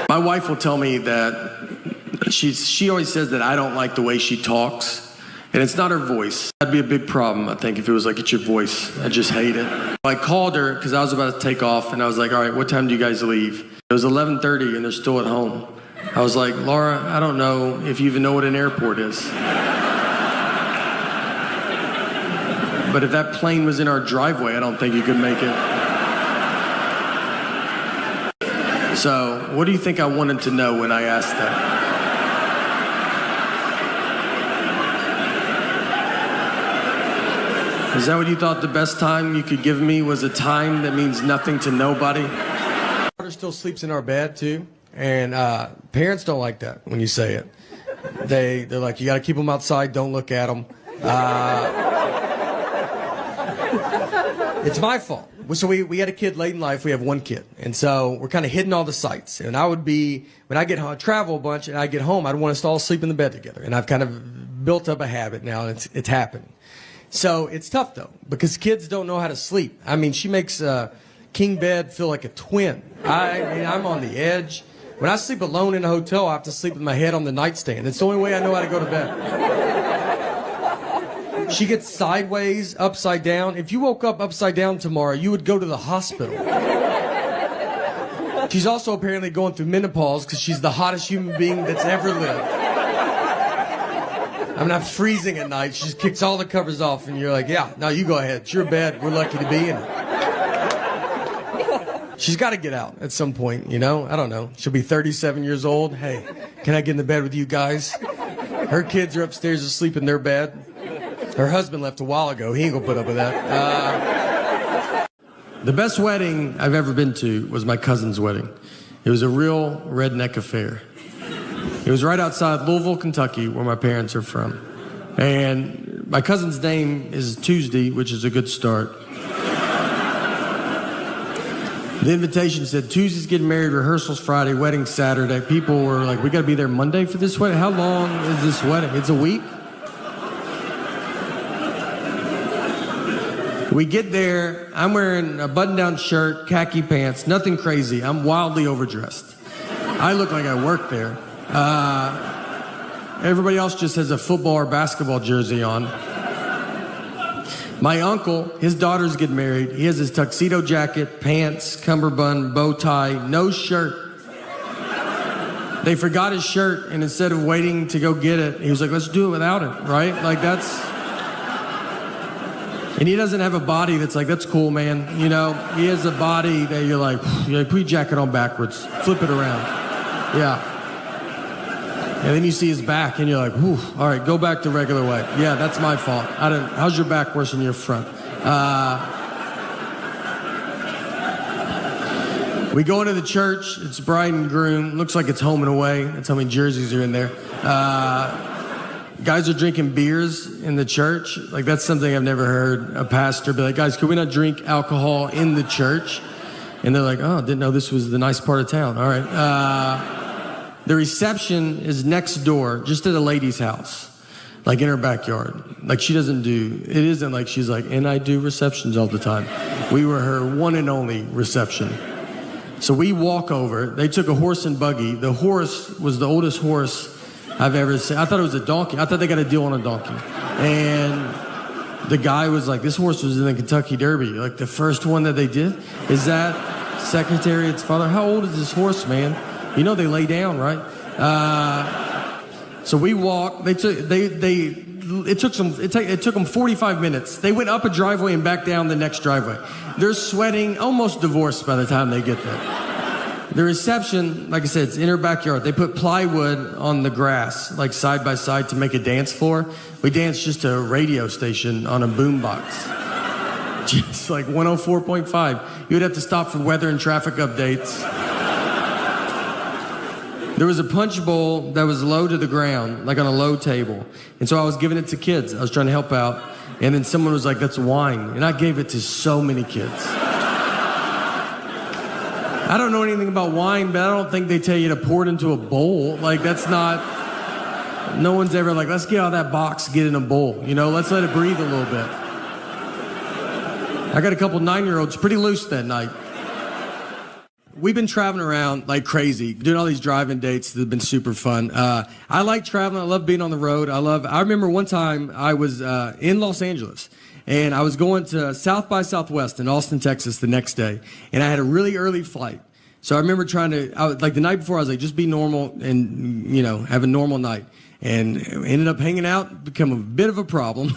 My wife will tell me that she always says that I don't like the way she talks, and it's not her voice. That'd be a big problem, I think, if it was like, it's your voice. I just hate it. I called her because I was about to take off, and I was like, all right, what time do you guys leave? It was 11:30, and they're still at home. I was like, Laura, I don't know if you even know what an airport is. But if that plane was in our driveway, I don't think you could make it. So, what do you think I wanted to know when I asked that? Is that what you thought the best time you could give me was a time that means nothing to nobody? My daughter still sleeps in our bed, too. And parents don't like that when you say it. They're like, you got to keep them outside, don't look at them. It's my fault. So we had a kid late in life. We have one kid. And so we're kind of hitting all the sites. And I would be, when I get home, I travel a bunch, and I get home, I'd want us to all sleep in the bed together. And I've kind of built up a habit now, and it's happening. So it's tough, though, because kids don't know how to sleep. I mean, she makes king bed feel like a twin. I'm on the edge. When I sleep alone in a hotel, I have to sleep with my head on the nightstand. It's the only way I know how to go to bed. She gets sideways, upside down. If you woke up upside down tomorrow, you would go to the hospital. She's also apparently going through menopause because she's the hottest human being that's ever lived. I mean, I'm freezing at night. She just kicks all the covers off, and you're like, yeah, no, you go ahead. It's your bed. We're lucky to be in it. She's got to get out at some point, you know? I don't know. She'll be 37 years old. Hey, can I get in the bed with you guys? Her kids are upstairs asleep in their bed. Her husband left a while ago. He ain't gonna put up with that. The best wedding I've ever been to was my cousin's wedding. It was a real redneck affair. It was right outside Louisville, Kentucky, where my parents are from. And My cousin's name is Tuesday, which is a good start. The invitation said, Tuesday's getting married, rehearsals Friday, wedding Saturday. People were like, we got to be there Monday for this wedding? How long is this wedding? It's a week? We get there, I'm wearing a button-down shirt, khaki pants, nothing crazy. I'm wildly overdressed. I look like I work there. Everybody else just has a football or basketball jersey on. My uncle, his daughter's getting married. He has his tuxedo jacket, pants, cummerbund, bow tie, no shirt. They forgot his shirt, and instead of waiting to go get it, he was like, let's do it without it, right? Like, that's... And he doesn't have a body that's like, that's cool, man. You know, he has a body that you're like, put your jacket on backwards, flip it around. Yeah. And then you see his back, and you're like, whew, all right, go back the regular way. Yeah, that's my fault. How's your back worse than your front? We go into the church. It's bride and groom. Looks like it's home and away. That's how many jerseys are in there. Guys are drinking beers in the church. Like, that's something I've never heard a pastor be like, guys, could we not drink alcohol in the church? And they're like, oh, didn't know this was the nice part of town. All right. The reception is next door, just at a lady's house, like in her backyard. Like, she doesn't do, it isn't like she's like, and I do receptions all the time. We were her one and only reception. So we walk over. They took a horse and buggy. The horse was the oldest horse I've ever seen. I thought it was a donkey. I thought they got a deal on a donkey. And the guy was like, this horse was in the Kentucky Derby. Like, the first one that they did? Is that Secretariat's father? How old is this horse, man? You know they lay down, right? So we walked. It took them 45 minutes. They went up a driveway and back down the next driveway. They're sweating, almost divorced by the time they get there. The reception, like I said, it's in her backyard. They put plywood on the grass, like side by side, to make a dance floor. We danced just to a radio station on a boombox. Just like 104.5. You would have to stop for weather and traffic updates. There was a punch bowl that was low to the ground, like on a low table. And so I was giving it to kids. I was trying to help out. And then someone was like, that's wine. And I gave it to so many kids. I don't know anything about wine, but I don't think they tell you to pour it into a bowl. Like, that's not... No one's ever like, let's get out of that box, get in a bowl. You know, let's let it breathe a little bit. I got a couple 9-year-olds pretty loose that night. We've been traveling around like crazy, doing all these driving dates that have been super fun. I like traveling. I love being on the road. I remember one time I was in Los Angeles, and I was going to South by Southwest in Austin, Texas the next day, and I had a really early flight. So I remember the night before, I was like, just be normal and, you know, have a normal night. And ended up hanging out, become a bit of a problem.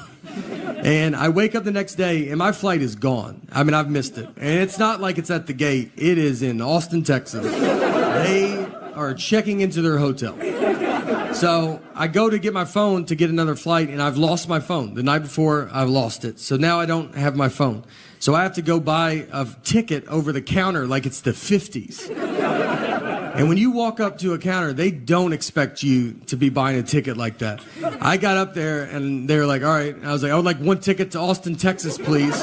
And I wake up the next day, and my flight is gone. I mean, I've missed it. And it's not like it's at the gate. It is in Austin, Texas. They are checking into their hotel. So I go to get my phone to get another flight, and I've lost my phone. The night before, I lost it. So now I don't have my phone. So I have to go buy a ticket over the counter like it's the 50s. And when you walk up to a counter, they don't expect you to be buying a ticket like that. I got up there, and they were like, all right. And I was like, I would like one ticket to Austin, Texas, please.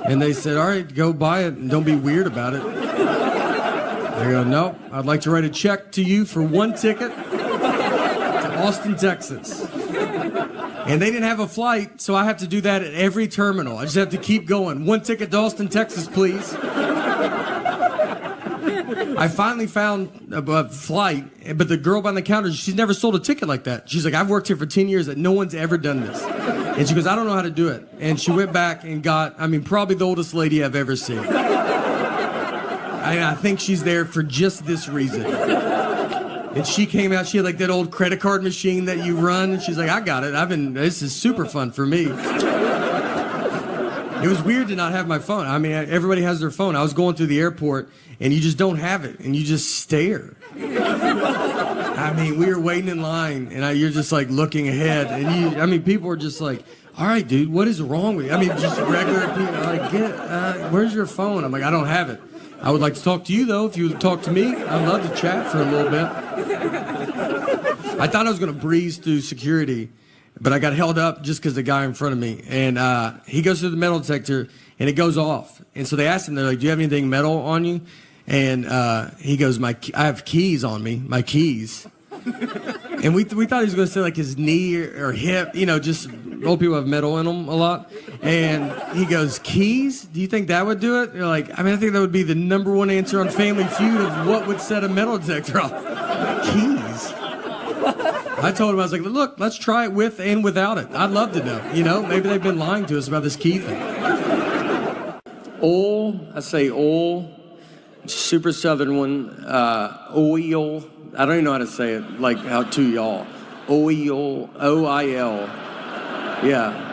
And they said, all right, go buy it, and don't be weird about it. They go, nope, I'd like to write a check to you for one ticket to Austin, Texas. And they didn't have a flight, so I have to do that at every terminal. I just have to keep going. One ticket to Austin, Texas, please. I finally found a flight, but the girl behind the counter, she's never sold a ticket like that. She's like, I've worked here for 10 years and no one's ever done this. And she goes, I don't know how to do it. And she went back and got, probably the oldest lady I've ever seen. I think she's there for just this reason. And she came out, she had like that old credit card machine that you run. And she's like, I got it. This is super fun for me. It was weird to not have my phone. Everybody has their phone. I was going through the airport, and you just don't have it, and you just stare. We were waiting in line, and you're just like looking ahead, and people are just like, all right, dude, what is wrong with you? Just regular people, like, where's your phone? I'm like, I don't have it. I would like to talk to you, though, if you would talk to me. I'd love to chat for a little bit. I thought I was going to breeze through security, but I got held up just because the guy in front of me. And he goes through the metal detector, and it goes off. And so they asked him, they're like, do you have anything metal on you? And he goes, I have keys on me, my keys. And we thought he was going to say like his knee or hip, just old people have metal in them a lot. And he goes, keys? Do you think that would do it? You're like, I think that would be the number one answer on Family Feud of what would set a metal detector off. Keys. I told him, I was like, look, let's try it with and without it. I'd love to know. Maybe they've been lying to us about this key thing. Oil, I say oil. Super Southern one, oil. I don't even know how to say it, like how to y'all. Oil, O-I-L. Yeah.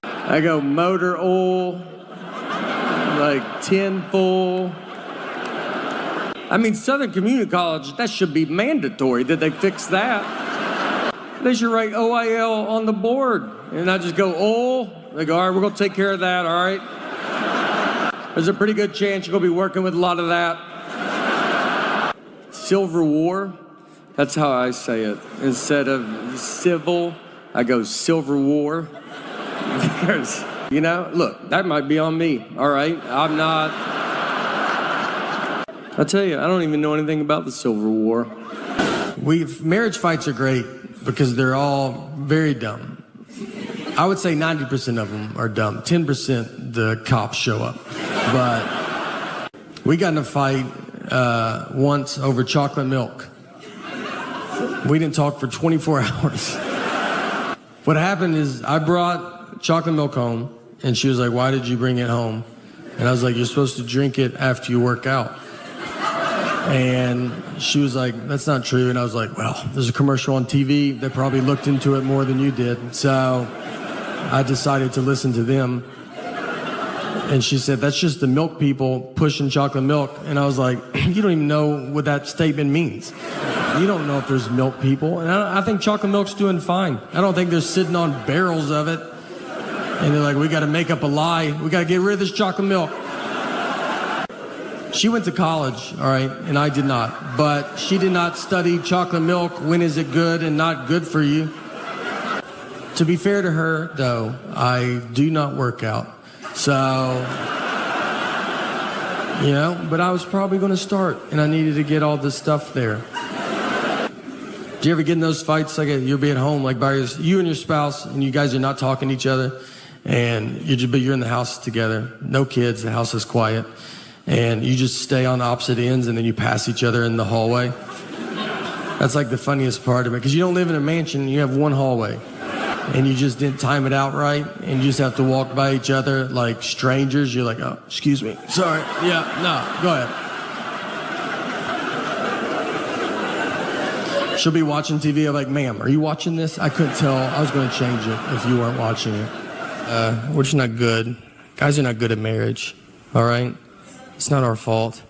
I go motor oil, like tin full. Southern Community College, that should be mandatory. Did they fix that? They should write OIL on the board. And I just go, oil. They go, all right, we're going to take care of that, all right? There's a pretty good chance you're going to be working with a lot of that. Silver War, that's how I say it. Instead of civil, I go Silver War. Look, that might be on me, all right? I'm not. I tell you, I don't even know anything about the Silver War. Marriage fights are great because they're all very dumb. I would say 90% of them are dumb. 10% the cops show up. But we got in a fight once over chocolate milk. We didn't talk for 24 hours. What happened is I brought chocolate milk home, and she was like, why did you bring it home? And I was like, you're supposed to drink it after you work out. And she was like, that's not true. And I was like, well, there's a commercial on TV that probably looked into it more than you did. So I decided to listen to them. And she said, that's just the milk people pushing chocolate milk. And I was like, you don't even know what that statement means. You don't know if there's milk people. And I think chocolate milk's doing fine. I don't think they're sitting on barrels of it. And they're like, we got to make up a lie. We got to get rid of this chocolate milk. She went to college, all right, and I did not. But she did not study chocolate milk. When is it good and not good for you? To be fair to her, though, I do not work out. So, but I was probably going to start, and I needed to get all this stuff there. Do you ever get in those fights, like you'll be at home, like you and your spouse, and you guys are not talking to each other, and you're in the house together, no kids, the house is quiet, and you just stay on opposite ends, and then you pass each other in the hallway? That's like the funniest part of it, because you don't live in a mansion, you have one hallway. And you just didn't time it out right, and you just have to walk by each other like strangers. You're like, oh, excuse me, sorry, yeah, no, go ahead. She'll be watching TV, I'm like, ma'am, are you watching this? I couldn't tell, I was gonna change it if you weren't watching it. We're just not good. Guys are not good at marriage, all right? It's not our fault.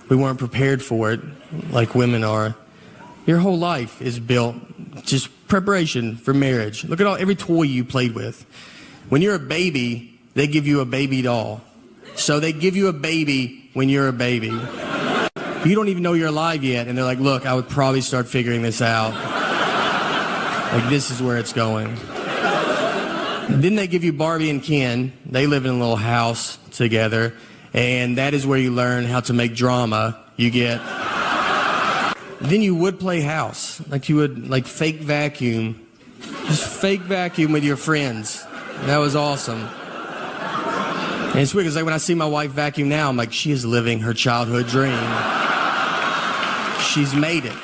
We weren't prepared for it like women are. Your whole life is built just preparation for marriage. Look at every toy you played with. When you're a baby, they give you a baby doll. So they give you a baby when you're a baby. You don't even know you're alive yet, and they're like, look, I would probably start figuring this out. Like, this is where it's going. Then they give you Barbie and Ken. They live in a little house together, and that is where you learn how to make drama. You get... Then you would play house, like you would like fake vacuum, just fake vacuum with your friends. That was awesome. And it's weird because like when I see my wife vacuum now, I'm like, she is living her childhood dream. She's made it.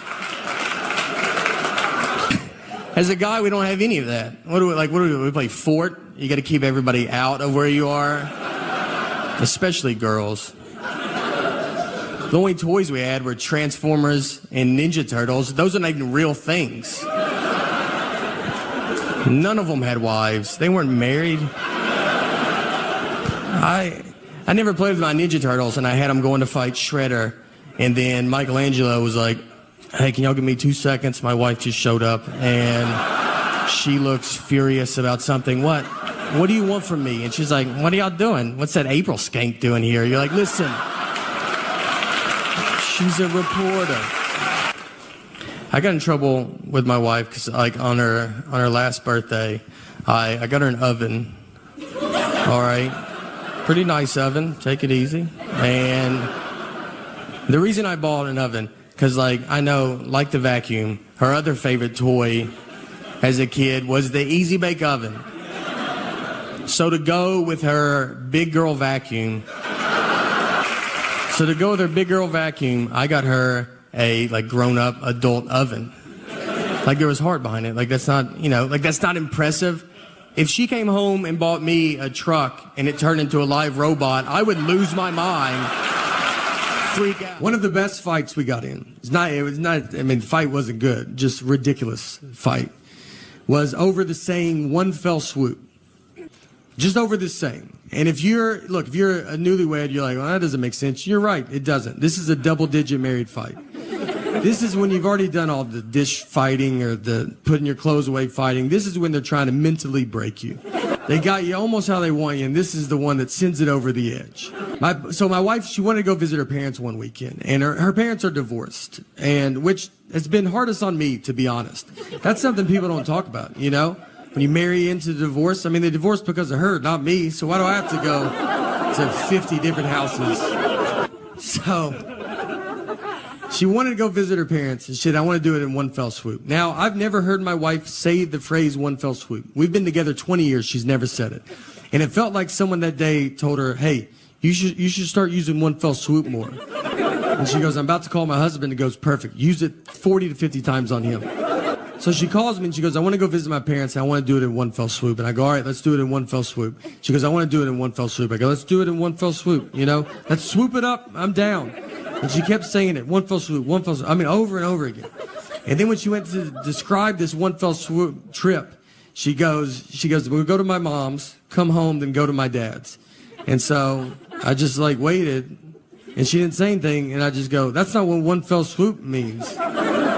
As a guy, we don't have any of that. What do we play Fort? You got to keep everybody out of where you are, especially girls. The only toys we had were Transformers and Ninja Turtles. Those are not even real things. None of them had wives. They weren't married. I never played with my Ninja Turtles, and I had them going to fight Shredder. And then Michelangelo was like, hey, can y'all give me 2 seconds? My wife just showed up, and she looks furious about something. What do you want from me? And she's like, what are y'all doing? What's that April skank doing here? You're like, listen. She's a reporter. I got in trouble with my wife because, like, on her last birthday, I got her an oven. All right, pretty nice oven. Take it easy. And the reason I bought an oven, because, like, I know, like the vacuum, her other favorite toy as a kid was the Easy Bake Oven. So to go with her big girl vacuum, I got her a, like, grown-up adult oven. Like, there was heart behind it. Like, that's not, that's not impressive. If she came home and bought me a truck and it turned into a live robot, I would lose my mind, freak out. One of the best fights we got in, the fight wasn't good, just ridiculous fight, was over the saying one fell swoop. Just over this saying. And if you're a newlywed, you're like, well, that doesn't make sense. You're right, it doesn't. This is a double-digit married fight. This is when you've already done all the dish fighting or the putting your clothes away fighting. This is when they're trying to mentally break you. They got you almost how they want you, and this is the one that sends it over the edge. My wife, she wanted to go visit her parents one weekend, and her parents are divorced, and which has been hardest on me, to be honest. That's something people don't talk about, When you marry into divorce, they divorced because of her, not me, so why do I have to go to 50 different houses? So she wanted to go visit her parents, and shit, I want to do it in one fell swoop. Now, I've never heard my wife say the phrase one fell swoop. We've been together 20 years, she's never said it. And it felt like someone that day told her, hey, you should start using one fell swoop more. And she goes, I'm about to call my husband, and goes, perfect, use it 40 to 50 times on him. So she calls me and she goes, I want to go visit my parents and I want to do it in one fell swoop. And I go, all right, let's do it in one fell swoop. She goes, I want to do it in one fell swoop. I go, let's do it in one fell swoop. Let's swoop it up. I'm down. And she kept saying it, one fell swoop, one fell swoop. Over and over again. And then when she went to describe this one fell swoop trip, she goes, we'll go to my mom's, come home, then go to my dad's. And so I just waited and she didn't say anything. And I just go, that's not what one fell swoop means.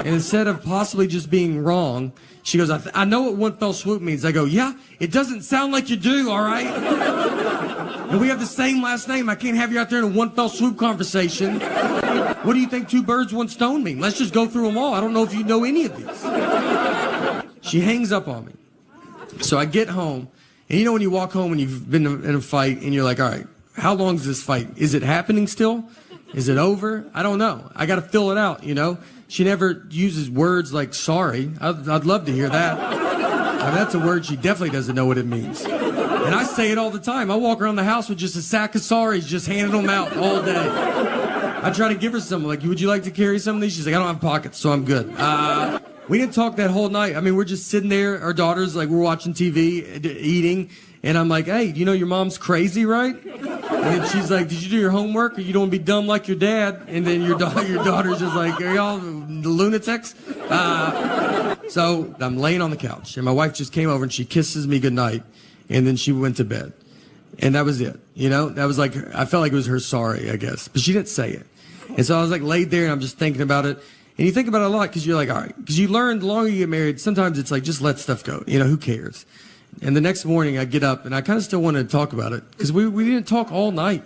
And instead of possibly just being wrong, she goes, I know what one fell swoop means. I go, yeah, it doesn't sound like you do, all right? And we have the same last name. I can't have you out there in a one fell swoop conversation. What do you think two birds, one stone mean? Let's just go through them all. I don't know if you know any of these. She hangs up on me. So I get home, and when you walk home and you've been in a fight, and you're like, all right, how long is this fight? Is it happening still? Is it over? I don't know. I got to fill it out, She never uses words like sorry. I'd love to hear that. That's a word she definitely doesn't know what it means. And I say it all the time. I walk around the house with just a sack of sorries, just handing them out all day. I try to give her some, would you like to carry some of these? She's like, I don't have pockets, so I'm good. We didn't talk that whole night. We're just sitting there, our daughters, we're watching TV, eating, and I'm like, hey, your mom's crazy, right? And then she's like, did you do your homework, or you don't want to be dumb like your dad? And then your daughter's just like, are y'all lunatics? So I'm laying on the couch, and my wife just came over, and she kisses me goodnight, and then she went to bed. And that was it. That was I felt like it was her sorry, I guess. But she didn't say it. And so I was laid there, and I'm just thinking about it. And you think about it a lot because you're all right. Because you learn the longer you get married, sometimes it's just let stuff go. Who cares? And the next morning I get up and I kind of still wanted to talk about it because we didn't talk all night,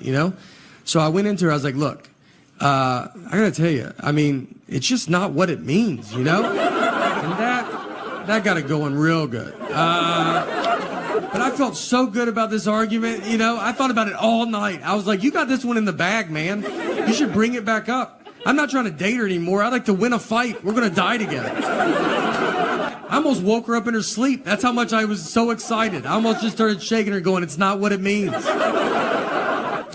So I went into her, I was like, look, I got to tell you, it's just not what it means, And that got it going real good. But I felt so good about this argument, I thought about it all night. I was like, you got this one in the bag, man. You should bring it back up. I'm not trying to date her anymore. I'd like to win a fight. We're going to die together. I almost woke her up in her sleep. That's how much I was so excited. I almost just started shaking her going, it's not what it means.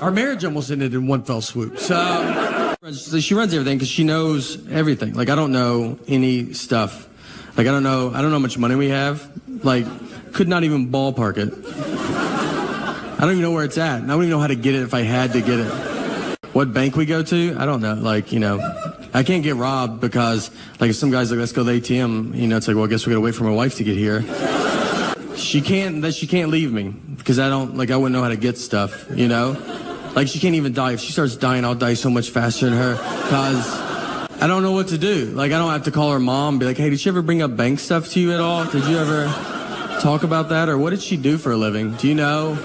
Our marriage almost ended in one fell swoop. So she runs everything because she knows everything. I don't know any stuff. I don't know how much money we have. Could not even ballpark it. I don't even know where it's at. I don't even know how to get it if I had to get it. What bank we go to? I don't know. I can't get robbed because, if some guy's like, let's go to the ATM, it's well, I guess we gotta wait for my wife to get here. She can't leave me because I wouldn't know how to get stuff, She can't even die. If she starts dying, I'll die so much faster than her because I don't know what to do. I don't have to call her mom and be like, hey, did she ever bring up bank stuff to you at all? Did you ever talk about that? Or what did she do for a living? Do you know?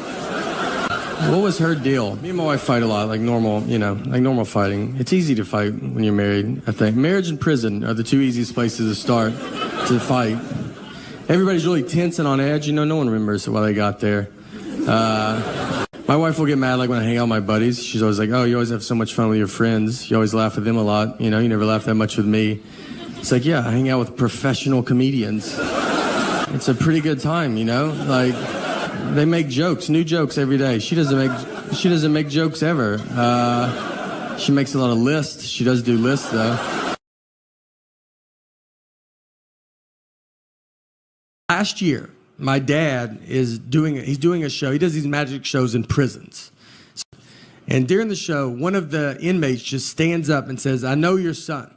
What was her deal? Me and my wife fight a lot, like normal, like normal fighting. It's easy to fight when you're married, I think. Marriage and prison are the two easiest places to start to fight. Everybody's really tense and on edge. No one remembers why they got there. My wife will get mad like when I hang out with my buddies. She's always like, oh, you always have so much fun with your friends. You always laugh with them a lot. You never laugh that much with me. It's like, yeah, I hang out with professional comedians. It's a pretty good time, Like, they make jokes, new jokes every day. She doesn't make jokes ever. She makes a lot of lists. She does do lists, though. Last year, my dad he's doing a show. He does these magic shows in prisons. And during the show, one of the inmates just stands up and says, I know your son,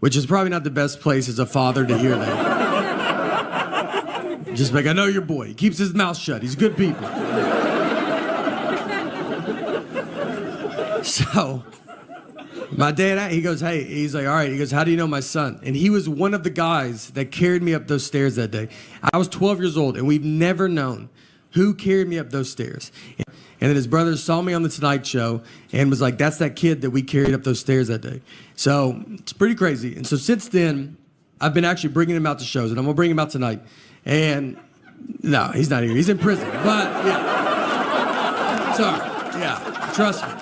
which is probably not the best place as a father to hear that. Just like, I know your boy. He keeps his mouth shut. He's good people. So, my dad, he goes, hey, he's like, all right. He goes, how do you know my son? And he was one of the guys that carried me up those stairs that day. I was 12 years old, and we've never known who carried me up those stairs. And then his brother saw me on the Tonight Show and was like, that's that kid that we carried up those stairs that day. So, it's pretty crazy. And so since then, I've been actually bringing him out to shows, and I'm going to bring him out tonight. And no, he's not here. He's in prison. But, yeah. Sorry. Yeah, trust me.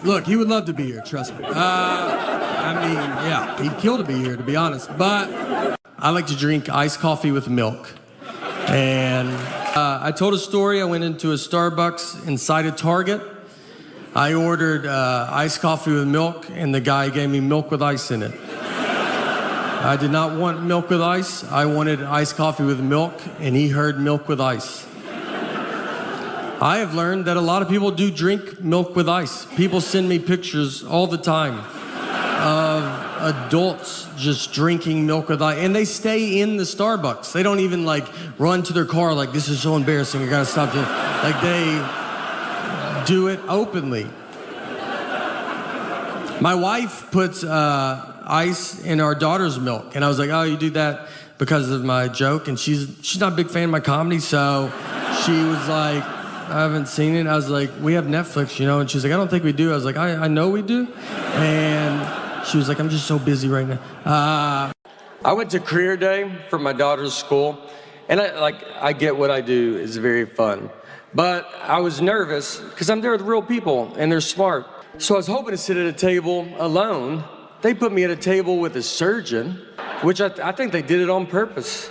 Look, he would love to be here, trust me. Yeah, he'd kill to be here, to be honest. But I like to drink iced coffee with milk. And I told a story. I went into a Starbucks inside a Target. I ordered iced coffee with milk, and the guy gave me milk with ice in it. I did not want milk with ice. I wanted iced coffee with milk, and he heard milk with ice. I have learned that a lot of people do drink milk with ice. People send me pictures all the time of adults just drinking milk with ice, and they stay in the Starbucks. They don't even run to their car like, this is so embarrassing, I gotta stop doing it. Like, they do it openly. My wife puts ice in our daughter's milk, and I was like, oh, you do that because of my joke? And she's not a big fan of my comedy, so she was like, I haven't seen it. I was like, we have Netflix, and she's like, I don't think we do. I was like, I know we do. And she was like, I'm just so busy right now. I went to career day for my daughter's school, and I get what I do is very fun. But I was nervous because I'm there with real people, and they're smart. So I was hoping to sit at a table alone. They put me at a table with a surgeon, which I think they did it on purpose.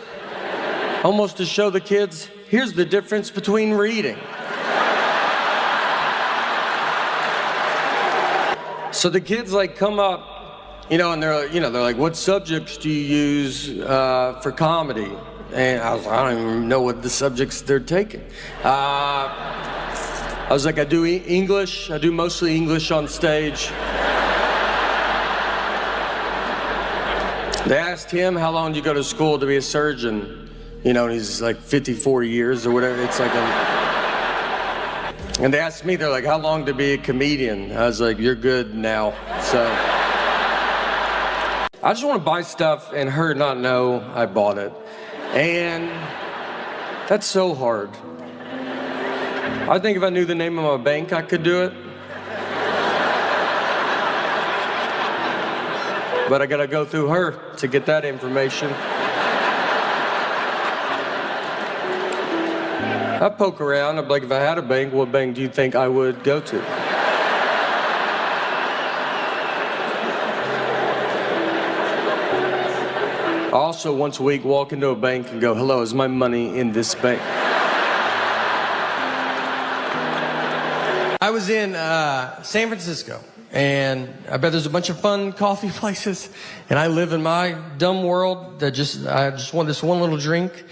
Almost to show the kids, here's the difference between reading. So the kids come up, and they're like, what subjects do you use for comedy? And I was like, I don't even know what the subjects they're taking. I was like, I do English. I do mostly English on stage. They asked him, how long do you go to school to be a surgeon? And he's like 54 years or whatever. It's like and they asked me, they're like, how long to be a comedian? I was like, you're good now. So I just want to buy stuff and her not know I bought it. And that's so hard. I think if I knew the name of my bank, I could do it. But I gotta go through her to get that information. I poke around. I'm like, if I had a bank, what bank do you think I would go to? I also once a week walk into a bank and go, hello, is my money in this bank? I was in San Francisco, and I bet there's a bunch of fun coffee places, and I live in my dumb world that I just want this one little drink.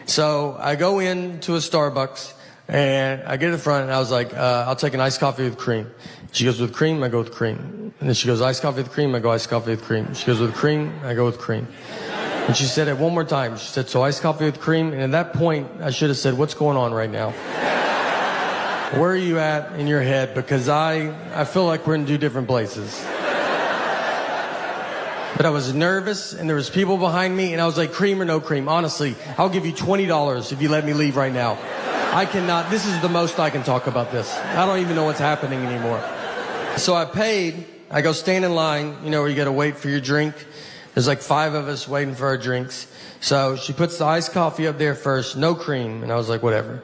So I go into a Starbucks, and I get to the front, and I was like, I'll take an iced coffee with cream. She goes, with cream? I go with cream. And then she goes, iced coffee with cream? I go, iced coffee with cream. She goes, with cream? I go with cream. And she said it one more time. She said, so iced coffee with cream? And at that point, I should have said, what's going on right now? Where are you at in your head? Because I feel like we're in two different places. But I was nervous, and there was people behind me, and I was like, cream or no cream? Honestly, I'll give you $20 if you let me leave right now. I cannot. This is the most I can talk about this. I don't even know what's happening anymore. So I paid. I go stand in line, you know, where you got to wait for your drink. There's like 5 of us waiting for our drinks. So she puts the iced coffee up there first, no cream. And I was like, whatever.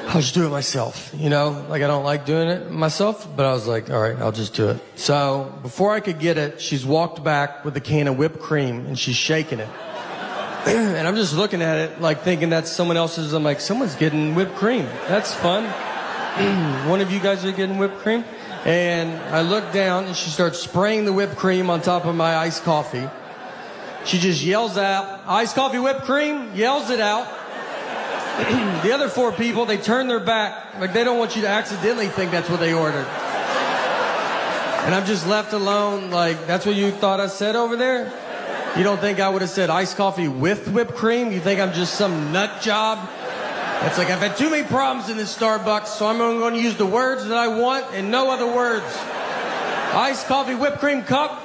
I'll just do it myself, you know? Like, I don't like doing it myself, but I was like, all right, I'll just do it. So before I could get it, she's walked back with a can of whipped cream, and she's shaking it. And I'm just looking at it, like, thinking that's someone else's. I'm like, someone's getting whipped cream. That's fun. One of you guys are getting whipped cream? And I look down, and she starts spraying the whipped cream on top of my iced coffee. She just yells out, iced coffee, whipped cream, yells it out. The other 4 people, they turn their back, like they don't want you to accidentally think that's what they ordered. And I'm just left alone, like, that's what you thought I said over there? You don't think I would have said iced coffee with whipped cream? You think I'm just some nut job? It's like, I've had too many problems in this Starbucks, so I'm only going to use the words that I want and no other words. Iced coffee, whipped cream cup.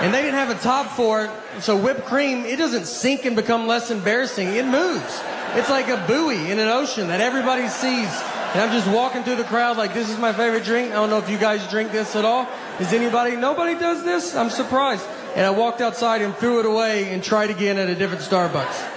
And they didn't have a top for it, so whipped cream, it doesn't sink and become less embarrassing. It moves. It's like a buoy in an ocean that everybody sees. And I'm just walking through the crowd like, this is my favorite drink. I don't know if you guys drink this at all. Is anybody? Nobody does this? I'm surprised. And I walked outside and threw it away and tried again at a different Starbucks.